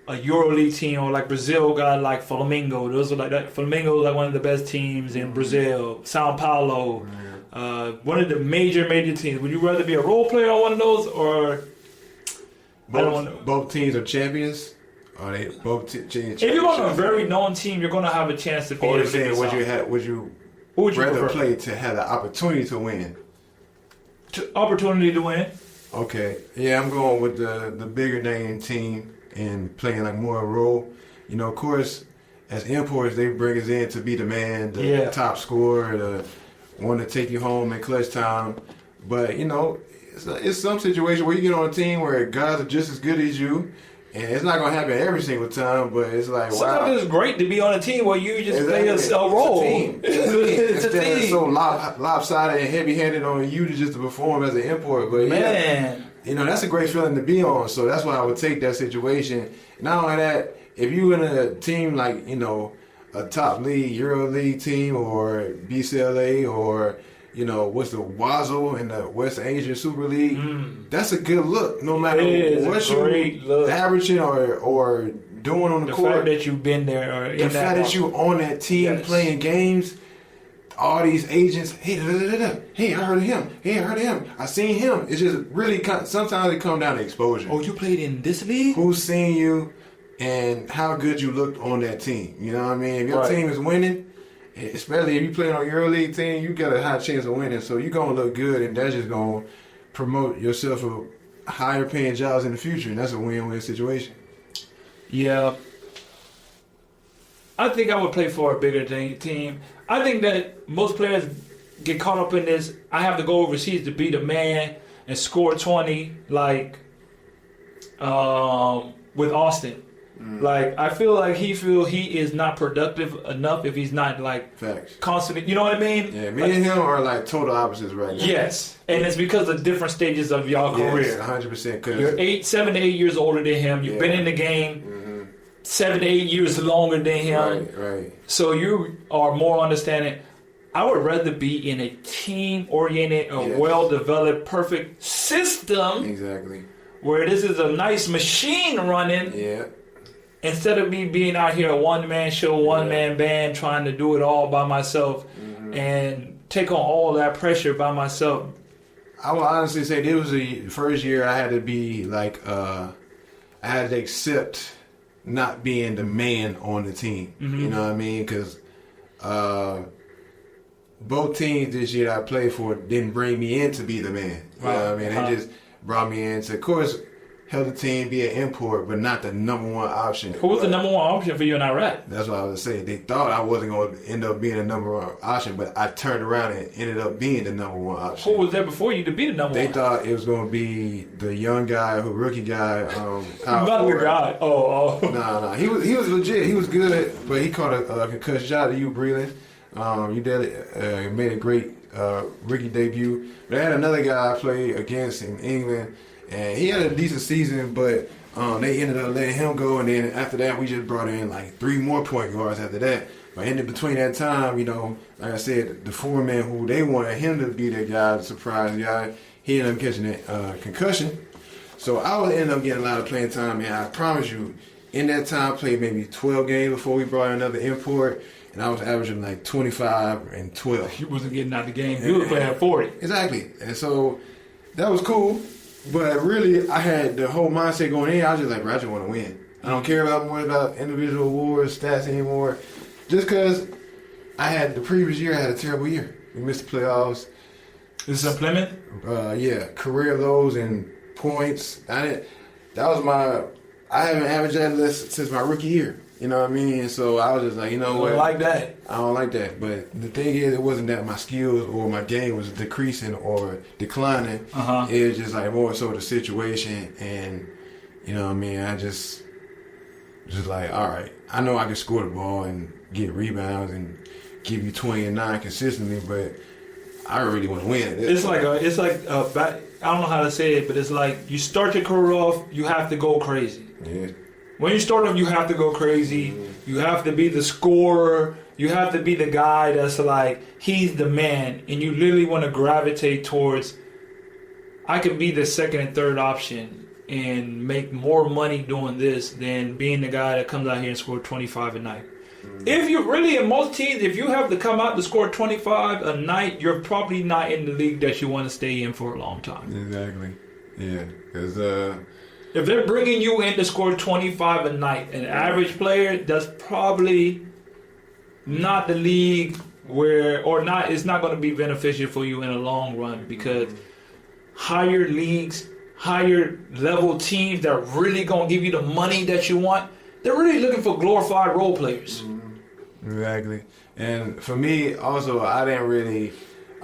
a EuroLeague team, or like Brazil got like Flamengo. Those are like that. Flamengo is like one of the best teams in Brazil. Sao Paulo, one of the major teams. Would you rather be a role player on one of those, or Both teams are champions. Are they both champions? if you're on a very known team, you're going to have a chance to be. Or able you're to saying get would you Who would you rather prefer? play to have the opportunity to win? Opportunity to win. Okay, yeah, I'm going with the bigger name team and playing like more a role. Of course, as imports, they bring us in to be the man, the top scorer, the one to take you home in clutch time. But it's some situation where you get on a team where guys are just as good as you. And it's not going to happen every single time, but it's like, Sometimes it's great to be on a team where you just play a role. It's a team. Instead of so lopsided and heavy-handed on you to perform as an import. But that's a great feeling to be on. So that's why I would take that situation. Not only that, if you in a team like, a top league, EuroLeague team or BCLA or what's the Wazo in the West Asian Super League? That's a good look. No matter what you're averaging or doing on the court. The fact that you've been there, or the fact that you on that team playing games, all these agents, hey, I heard of him. Hey, I heard of him. I seen him. It's just really sometimes it comes down to exposure. Oh, you played in this league? Who's seen you and how good you looked on that team? You know what I mean? If your team is winning, especially if you play on a EuroLeague team, you got a high chance of winning. So you're going to look good, and that's just going to promote yourself for higher paying jobs in the future, and that's a win-win situation. Yeah. I think I would play for a bigger team. I think that most players get caught up in this, I have to go overseas to be the man and score 20, like with Austin. Like, I feel like he is not productive enough if he's not like Facts. constantly. You know what I mean? Yeah, me and him are like total opposites right now. Yes, and it's because of different stages of y'all career. 100%. You're 7 to 8 years older than him. You've been in the game 7 to 8 years longer than him. Right. So you are more understanding. I would rather be in a team-oriented, well-developed, perfect system. Exactly. Where this is a nice machine running. Yeah. Instead of me being out here a one-man show, one-man band, trying to do it all by myself and take on all that pressure by myself. I will honestly say this was the first year I had to be like, I had to accept not being the man on the team. You know what I mean? Because both teams this year I played for didn't bring me in to be the man. You know what I mean? They just brought me in to, of course, help the team be an import, but not the number one option. Who was the number one option for you in Iraq? That's what I was saying. They thought I wasn't going to end up being the number one option, but I turned around and ended up being the number one option. Who was there before you to be the number They one? thought it was going to be the young guy, rookie guy. Not the guy. Oh. Nah. He was legit. He was good, but he caught a concussion. Shout out to you, Breland. You did made a great rookie debut. But I had another guy I played against in England, and he had a decent season, but they ended up letting him go. And then after that, we just brought in like 3 more point guards after that. But in between that time, you know, like I said, the foreman who they wanted him to be that guy, the surprise guy, he ended up catching a concussion. So I would end up getting a lot of playing time, and I promise you, in that time, I played maybe 12 games before we brought in another import, and I was averaging like 25 and 12. You wasn't getting out the game. You were playing 40. Exactly. And so that was cool, but really I had the whole mindset going in. I was just like, bro, I just want to win. I don't care about individual awards, stats anymore. Just because the previous year I had a terrible year. We missed the playoffs. This is in Plymouth? Yeah, career lows in points. I haven't averaged that list since my rookie year. You know what I mean? And so I was just like, you know what? I don't like that. But the thing is, it wasn't that my skills or my game was decreasing or declining. It was just like more so the situation. And, you know what I mean? I just like, all right, I know I can score the ball and get rebounds and give you 20 and 9 consistently, but I really want to win. It's like I don't know how to say it, but it's like you start your career off, you have to go crazy. Yeah. When you start off, you have to go crazy. You have to be the scorer. You have to be the guy that's like, he's the man. And you literally want to gravitate towards, I could be the second and third option and make more money doing this than being the guy that comes out here and score 25 a night. If you really, in most teams, if you have to come out to score 25 a night, you're probably not in the league that you want to stay in for a long time. Exactly. Yeah. Because if they're bringing you in to score 25 a night, an average player, that's probably not the league it's not going to be beneficial for you in the long run, because higher leagues, higher level teams that are really going to give you the money that you want, they're really looking for glorified role players. Exactly. And for me, also, I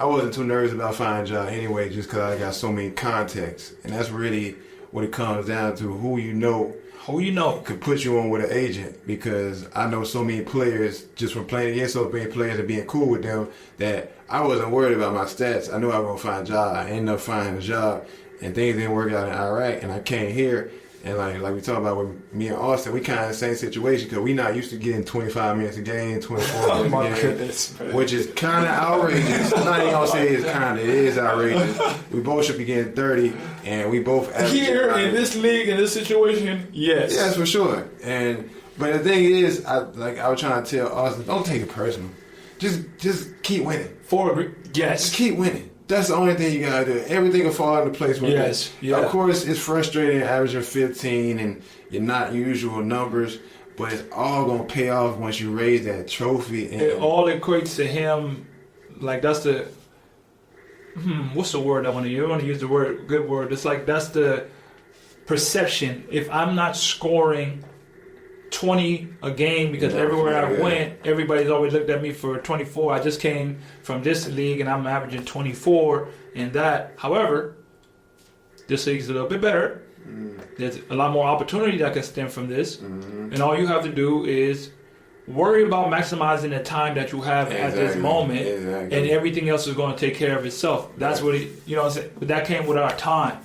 wasn't too nervous about finding a job anyway, just because I got so many contacts. And that's really what it comes down to, who you know could put you on with an agent, because I know so many players just from playing against so many players and being cool with them that I wasn't worried about my stats. I knew I was going to find a job. I ended up finding a job, and things didn't work out in Iraq, and I came here. And like we talked about with me and Austin, we kind of in the same situation because we not used to getting 25 minutes a game, 24 minutes a game, which is kind of outrageous. I'm not even going to say it is outrageous. We both should be getting 30, and we both here in this league, in this situation, yes. Yes, for sure. But the thing is, I was trying to tell Austin, don't take it personal. Just keep winning. Yes. Just keep winning. That's the only thing you gotta do. Everything will fall into place. Yes. Yeah. Of course, it's frustrating averaging 15 and your not usual numbers, but it's all gonna pay off once you raise that trophy. And it all equates to him. Like that's the what's the word I want to use? I want to use the good word. It's like that's the perception. If I'm not scoring 20 a game, because everywhere I went, everybody's always looked at me for 24. I just came from this league and I'm averaging 24 in that. However, this league's a little bit better. There's a lot more opportunity that can stem from this. And all you have to do is worry about maximizing the time that you have at this moment, and everything else is going to take care of itself. That's what you know what I'm saying? But that came with our time.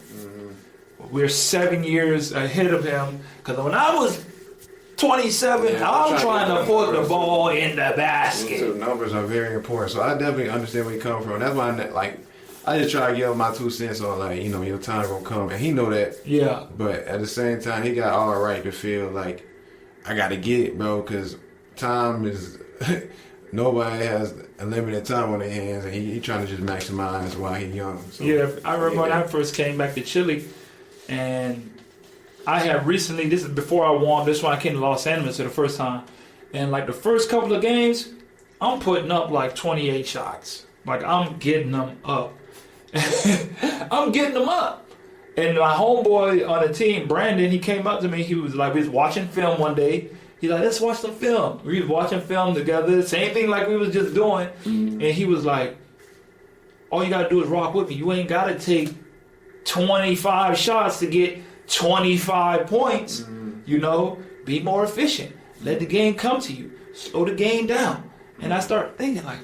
We're 7 years ahead of him, because when I was 27, I'm trying to put the ball in the basket. So numbers are very important. So I definitely understand where you come from. That's why I just try to give him my 2 cents on your time gonna come, and he know that. Yeah. But at the same time, he got all right to feel like I got to get it, bro, because time is nobody has a limited time on their hands, and he trying to just maximize while he's young. So, yeah, I remember when I first came back to Chile, and I had recently, this is before I won, this one I came to Los Angeles for the first time, and like the first couple of games, I'm putting up like 28 shots. Like I'm getting them up. I'm getting them up. And my homeboy on the team, Brandon, he came up to me, he was like, we was watching film one day. He's like, let's watch some film. We was watching film together, same thing like we was just doing. And he was like, all you gotta do is rock with me. You ain't gotta take 25 shots to get 25 points. Be more efficient. Let the game come to you. Slow the game down. And I start thinking like,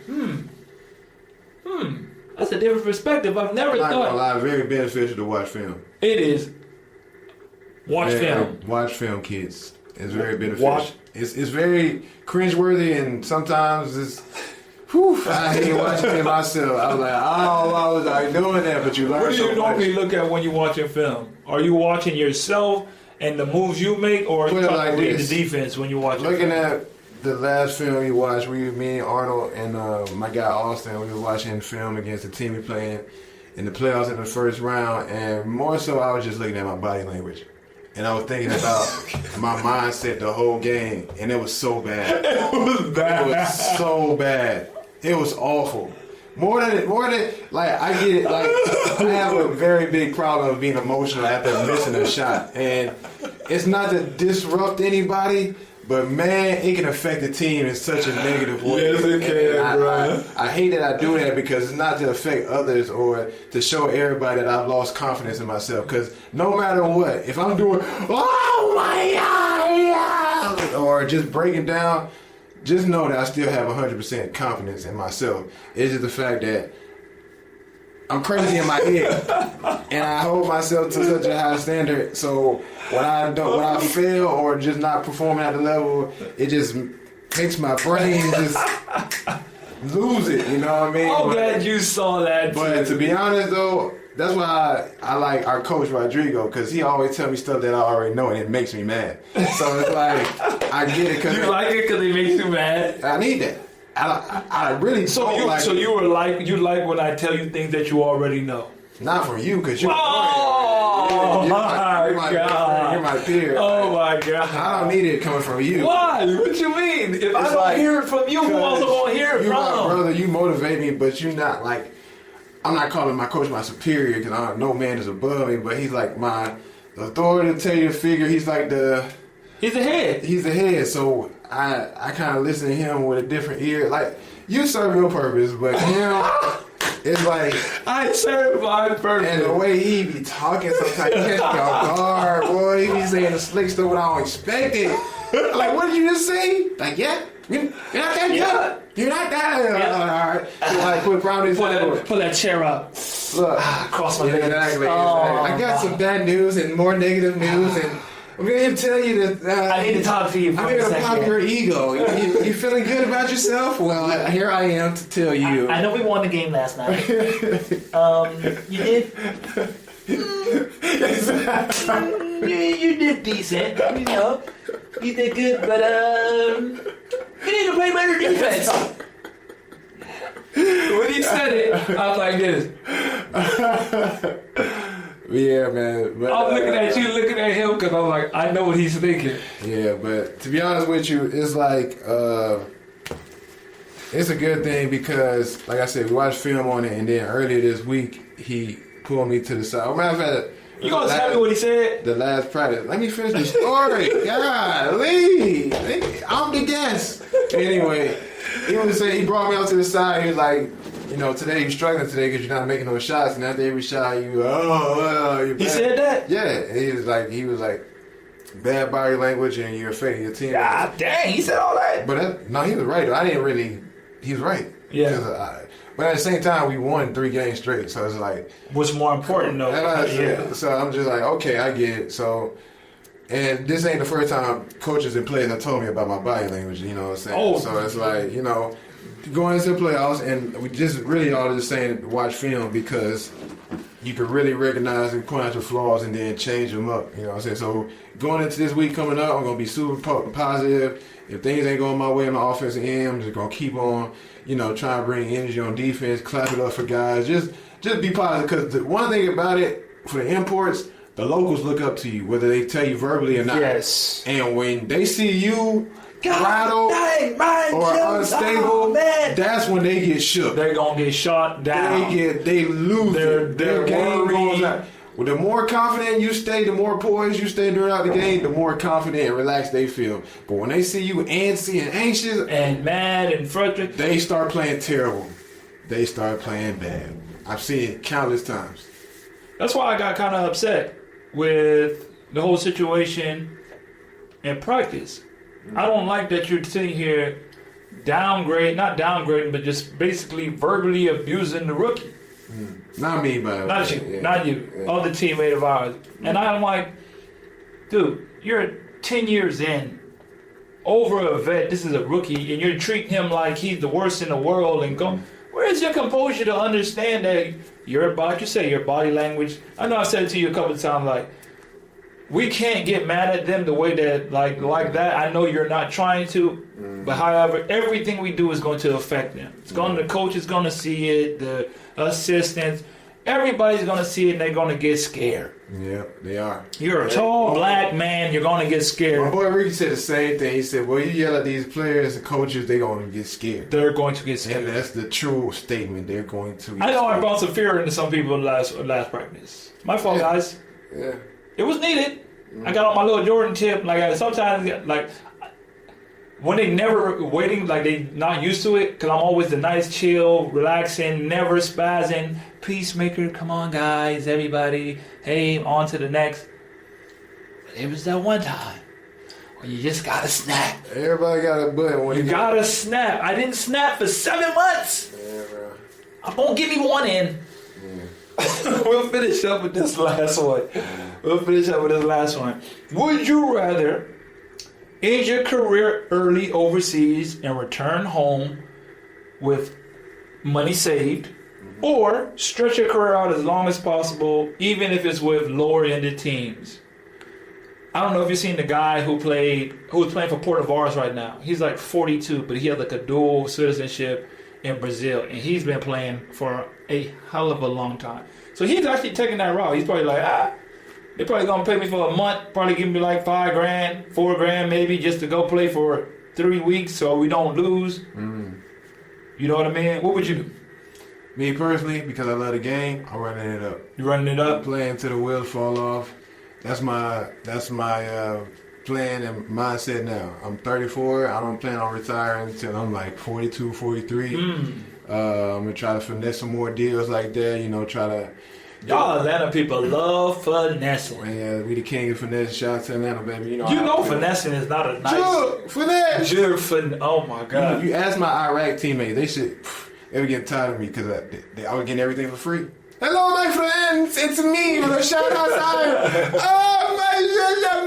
that's a different perspective. I've never thought. Not gonna lie, very beneficial to watch film. It is. Watch film. Watch film, kids. It's very beneficial. Watch. It's very cringeworthy, and sometimes it's. Whew, I hate watching it myself. I was like, oh, I was like doing that, but you learn What do you so normally much. look at when you're watching film? Are you watching yourself and the moves you make, or are you Put it trying like to read this. the defense when you watch Looking at the last film you watched, me and Arnold and my guy Austin, we were watching film against the team we playing in the playoffs in the first round, and more so I was just looking at my body language. And I was thinking about my mindset the whole game, and it was so bad. It was bad. It was so bad. It was awful. More than like I get it. Like I have a very big problem of being emotional after missing a shot, and it's not to disrupt anybody, but man, it can affect the team in such a negative way. Yes, it can, bro. I hate that I do that because it's not to affect others or to show everybody that I've lost confidence in myself. Because no matter what, if I'm doing oh my god, or just breaking down. Just know that I still have 100% confidence in myself. It's just the fact that I'm crazy in my head, and I hold myself to such a high standard. So when I fail or just not performing at the level, it just makes my brain just lose it. You know what I mean? I'm glad you saw that. But to be honest, though, that's why I like our coach Rodrigo, because he always tell me stuff that I already know, and it makes me mad. So it's like I get it. Cause You like it because it makes you mad? I need that. I really So don't like it. you like when I tell you things that you already know? Not from you, because you're Oh you're my God. You're my peer. Oh my God. I don't need it coming from you. Why? What you mean? If I It's don't like, hear it from you, who else gonna hear it you're my from? brother. You motivate me, but you're not like. I'm not calling my coach my superior because no man is above me, but he's like my authoritative figure. He's like He's the head. he's the head. So I kind of listen to him with a different ear. Like you serve your purpose, but him, it's like. I serve my purpose. And the way he be talking sometimes catch me off guard, boy. He be saying the slick stuff when I don't expect it. Like, what did you just say? Like, yeah, you're not that good. You're not that good. All right. So, like, quit probably Pull that chair up. Look, Cross my legs. exactly. Oh. I got some bad news and more negative news, and I'm going to tell you that I need to talk to you for I'm a here to second. pop your ego. You feeling good about yourself? Well, here I am to tell you. I know we won the game last night. You did. You did decent. You know, you did good, but you need to play better defense. When he said it, I was like this. Yeah, man. But, I'm looking at you, looking at him, because I'm like, I know what he's thinking. Yeah, but to be honest with you, it's like it's a good thing because, like I said, we watched film on it, and then earlier this week he pulled me to the side. Matter of fact, You gonna tell me what he said? the last practice. Let me finish the story. Golly, I'm the guest. Anyway, he brought me out to the side. He was like, you know, today you're struggling today because you're not making no shots, and after every shot you're He bad. said that? Yeah, and he was like, bad body language and you're affecting your team. God dang, he said all that. But no, he was right. I didn't really. He was right. Yeah. But at the same time, we won 3 games straight, so it's like. What's more important though? Yeah. So I'm just like, okay, I get it. So, and this ain't the first time coaches and players have told me about my body language. You know what I'm saying? Oh. So it's like, you know, going into the playoffs, and we just really all just saying watch film because you can really recognize and point out your flaws and then change them up. You know what I'm saying? So going into this week coming up, I'm gonna be super positive. If things ain't going my way on the offensive end, I'm just gonna keep on, you know, trying to bring energy on defense, clap it up for guys. Just be positive, because the one thing about it for the imports, the locals look up to you, whether they tell you verbally or not. Yes. And when they see you God rattled dang, man, or Jones, unstable, oh, man. that's when they get shook. They're gonna get shot down. They lose They're their game worried. goes out. Well, the more confident you stay, the more poised you stay throughout the game, the more confident and relaxed they feel. But when they see you antsy and anxious and mad and frustrated, they start playing terrible. They start playing bad. I've seen it countless times. that's why I got kind of upset with the whole situation in practice. I don't like that you're sitting here not downgrading, but just basically verbally abusing the rookie. Not me, but Not you, not you. Yeah. Other teammate of ours. And I'm like, dude, you're 10 years in, over a vet, this is a rookie, and you're treating him like he's the worst in the world, and go, where's your composure to understand that your body language? I know I said it to you a couple of times, like, we can't get mad at them the way that, like that. I know you're not trying to, but however, everything we do is going to affect them. It's going. The coach is going to see it, the assistants, everybody's going to see it, and they're going to get scared. Yeah, they are. You're a tall black man. You're going to get scared. My boy Ricky said the same thing. He said, well, you yell at these players and coaches, they're going to get scared. They're going to get scared. And that's the true statement. They're going to. I know I brought some fear into some people last practice. My fault, guys. Yeah. It was needed. I got on my little Jordan tip. Like, sometimes, like, when they never waiting, like they not used to it, because I'm always the nice, chill, relaxing, never spazzing, peacemaker. Come on, guys, everybody. Hey, on to the next. But it was that one time when you just gotta snap. Everybody got a button. When You gotta snap. I didn't snap for 7 months. Yeah, bro. I'm gonna give me one in. We'll finish up with this last one. Would you rather end your career early overseas and return home with money saved, or stretch your career out as long as possible, even if it's with lower-ended teams? I don't know if you've seen the guy who's playing for Port of Vars right now. He's like 42, but he has like a dual citizenship in Brazil, and he's been playing for a hell of a long time. So he's actually taking that route. He's probably like, they're probably gonna pay me for a month, probably give me like $5,000, $4,000 maybe, just to go play for 3 weeks so we don't lose. You know what I mean? What would you do? Me personally, because I love the game, I'm running it up. You running it up? Playing till the wheels fall off. That's my plan and mindset now. I'm 34. I don't plan on retiring until I'm like 42, 43. I'm gonna try to finesse some more deals like that. You know, try to. Y'all Atlanta people love finessing. Yeah, we the king of finesse. Shout out to Atlanta, baby. You know finessing is not a nice. Finesse. Oh my God. You ask my Iraq teammates, they were getting tired of me because I was getting everything for free. Hello, my friends. It's me, Shout out. Oh,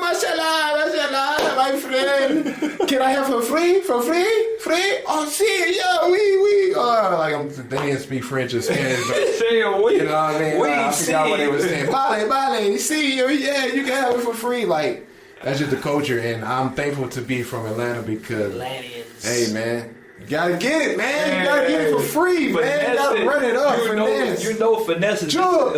mashallah, my friend. Can I have for free? For free? Free? Oh, see, yeah, we. Oh, they didn't speak French or Spanish. But, you know what I mean? I forgot what they were saying. Bale, see, yeah, you can have it for free. Like, that's just the culture, and I'm thankful to be from Atlanta because, Atlanteans. Hey, man. You gotta get it, man. You gotta get it for free, man. You gotta run it up. Finesse is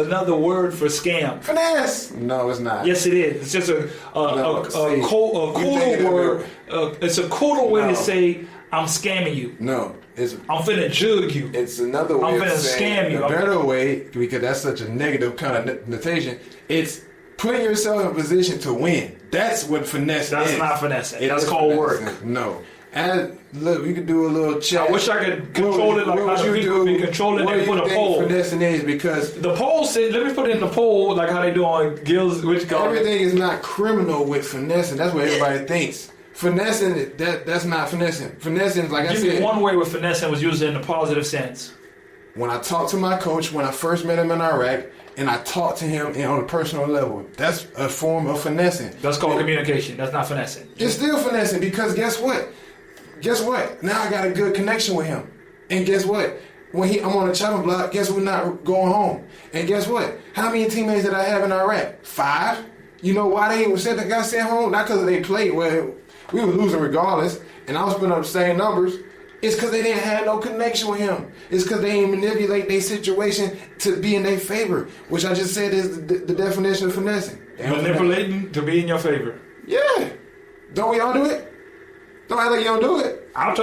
another word for scam. Finesse. No, it's not. Yes, it is. It's just a cooler word. It's a cooler way to say I'm scamming you. No, I'm finna jug you. It's another way of saying scam you. A better way, because that's such a negative kind of notation. It's putting yourself in a position to win. That's what finesse is. That's not finessing. That's called work. No. And look, we could do a little chat. I wish I could control it like how the people be controlling it. Put a poll. Finessing is because the poll said, let me put it in the poll like how they do on Gills. Everything is not criminal with finessing. That's what everybody thinks. Finessing, that's not finessing. Finessing, like I said. Give me one way with finessing was used in a positive sense. When I talked to my coach, when I first met him in Iraq, and I talked to him on a personal level, that's a form of finessing. That's called communication. That's not finessing. It's still finessing because guess what? Now I got a good connection with him. And guess what? When I'm on the chopping block, guess we're not going home. And guess what? How many teammates did I have in Iraq? 5. You know why they got sent home? Not because they played well. We were losing regardless. And I was putting up the same numbers. It's because they didn't have no connection with him. It's because they didn't manipulate their situation to be in their favor, which I just said is the definition of finessing. Manipulating to be in your favor. Yeah. Don't we all do it? Don't act like you don't do it. I'm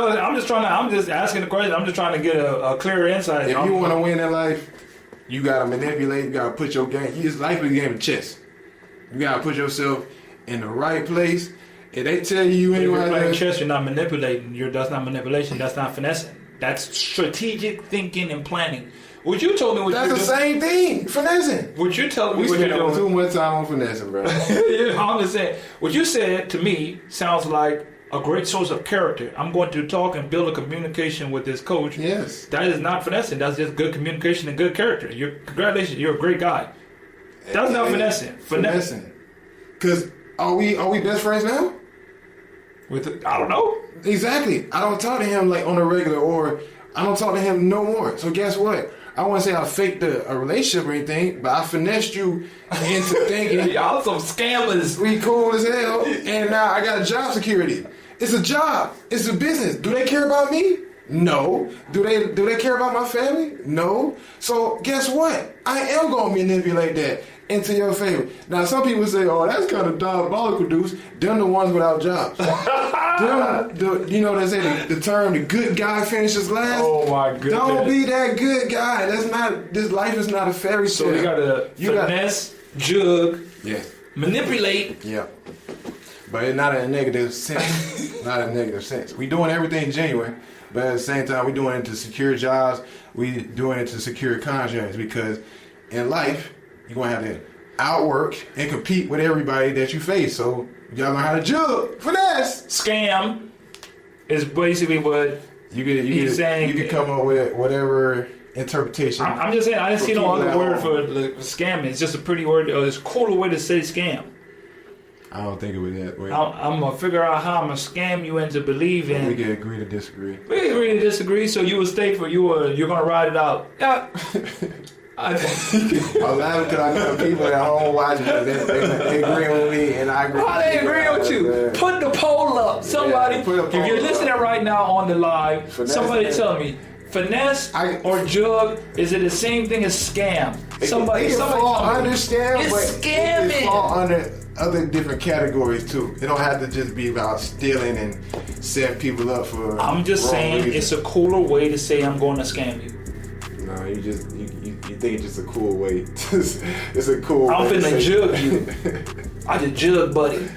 just asking the question. I'm just trying to get a clearer insight. If you want to win in life, you got to manipulate. You got to put your game. Life is a game of chess. You got to put yourself in the right place. If they tell you ain't if you're playing chess, you're not manipulating. That's not manipulation. That's not finessing. That's strategic thinking and planning. What you told me what that's the same thing. Finessing. What you telling me what you're doing. Too much time on finessing, bro. Yeah, I'm just saying. What you said to me sounds like a great source of character. I'm going to talk and build a communication with this coach. Yes. That is not finessing. That's just good communication and good character. Congratulations. You're a great guy. That's not finessing. Finessing. Because Are we best friends now? I don't know. Exactly. I don't talk to him like on a regular, or I don't talk to him no more. So guess what? I wouldn't say I faked a relationship or anything, but I finessed you into thinking Y'all some scammers. we cool as hell, and now I got job security. It's a job. It's a business. Do they care about me? No. Do they care about my family? No. So guess what? I am gonna manipulate that into your favor. Now some people say, "Oh, that's kind of diabolical, Deuce." Them the ones without jobs. You know they say the term "the good guy finishes last." Oh my goodness! Don't be that good guy. That's not. This life is not a fairy tale. So you gotta finesse, jug, yeah, manipulate. yeah. But it's not in a negative sense. Not in a negative sense. We doing everything genuine, but at the same time, we doing it to secure jobs. We doing it to secure contracts, because in life, you're gonna have to outwork and compete with everybody that you face. So you gotta learn how to jug, finesse. Scam is basically what he's saying. You can come up with whatever interpretation. I'm just saying, I didn't see no other word for scam. It's just a pretty word. It's a cooler way to say scam. I don't think it was that way. I'm gonna figure out how I'm gonna scam you into believing. We can agree to disagree. We can agree to disagree. So you will stay for you're gonna ride it out. Yeah. I was laughing because I know people at home watching. They agree with me, and I agree. How they agree with you? Put the poll up. Somebody, put a poll if you're up. listening right now on the live, somebody tell me, finesse or jug, is it the same thing as scam? Somebody fall under scam, It's but scamming. it fall under other different categories too. It don't have to just be about stealing and setting people up for. I'm just wrong saying reasons. it's a cooler way to say I'm going to scam you. No, you think it's just a cool way. It's a cool. I'm way to finna say- jug you. I just jug buddy.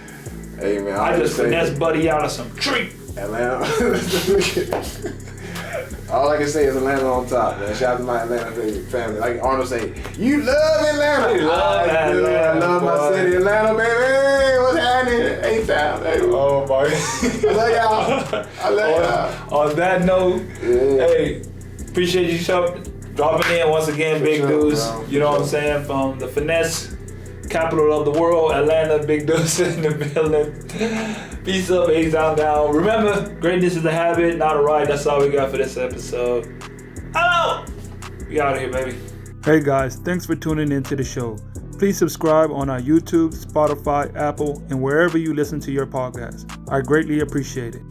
Hey man, I just say finesse buddy out of some treat. Atlanta. All I can say is Atlanta on top, man. Shout out to my Atlanta family. Like Arnold say, you love Atlanta. You love Atlanta, I love my boy. city, Atlanta, baby. What's happening? A-Town, baby. Oh my. I love y'all. I love y'all. On that note, Yeah. hey, appreciate you dropping in once again, Big sure, Deuce. bro. You know what I'm saying? From the finesse capital of the world, Atlanta, Big Deuce in the building. Peace up, A's down. Remember, greatness is a habit, not a right. That's all we got for this episode. Hello! We out of here, baby. Hey guys, thanks for tuning into the show. Please subscribe on our YouTube, Spotify, Apple, and wherever you listen to your podcast. I greatly appreciate it.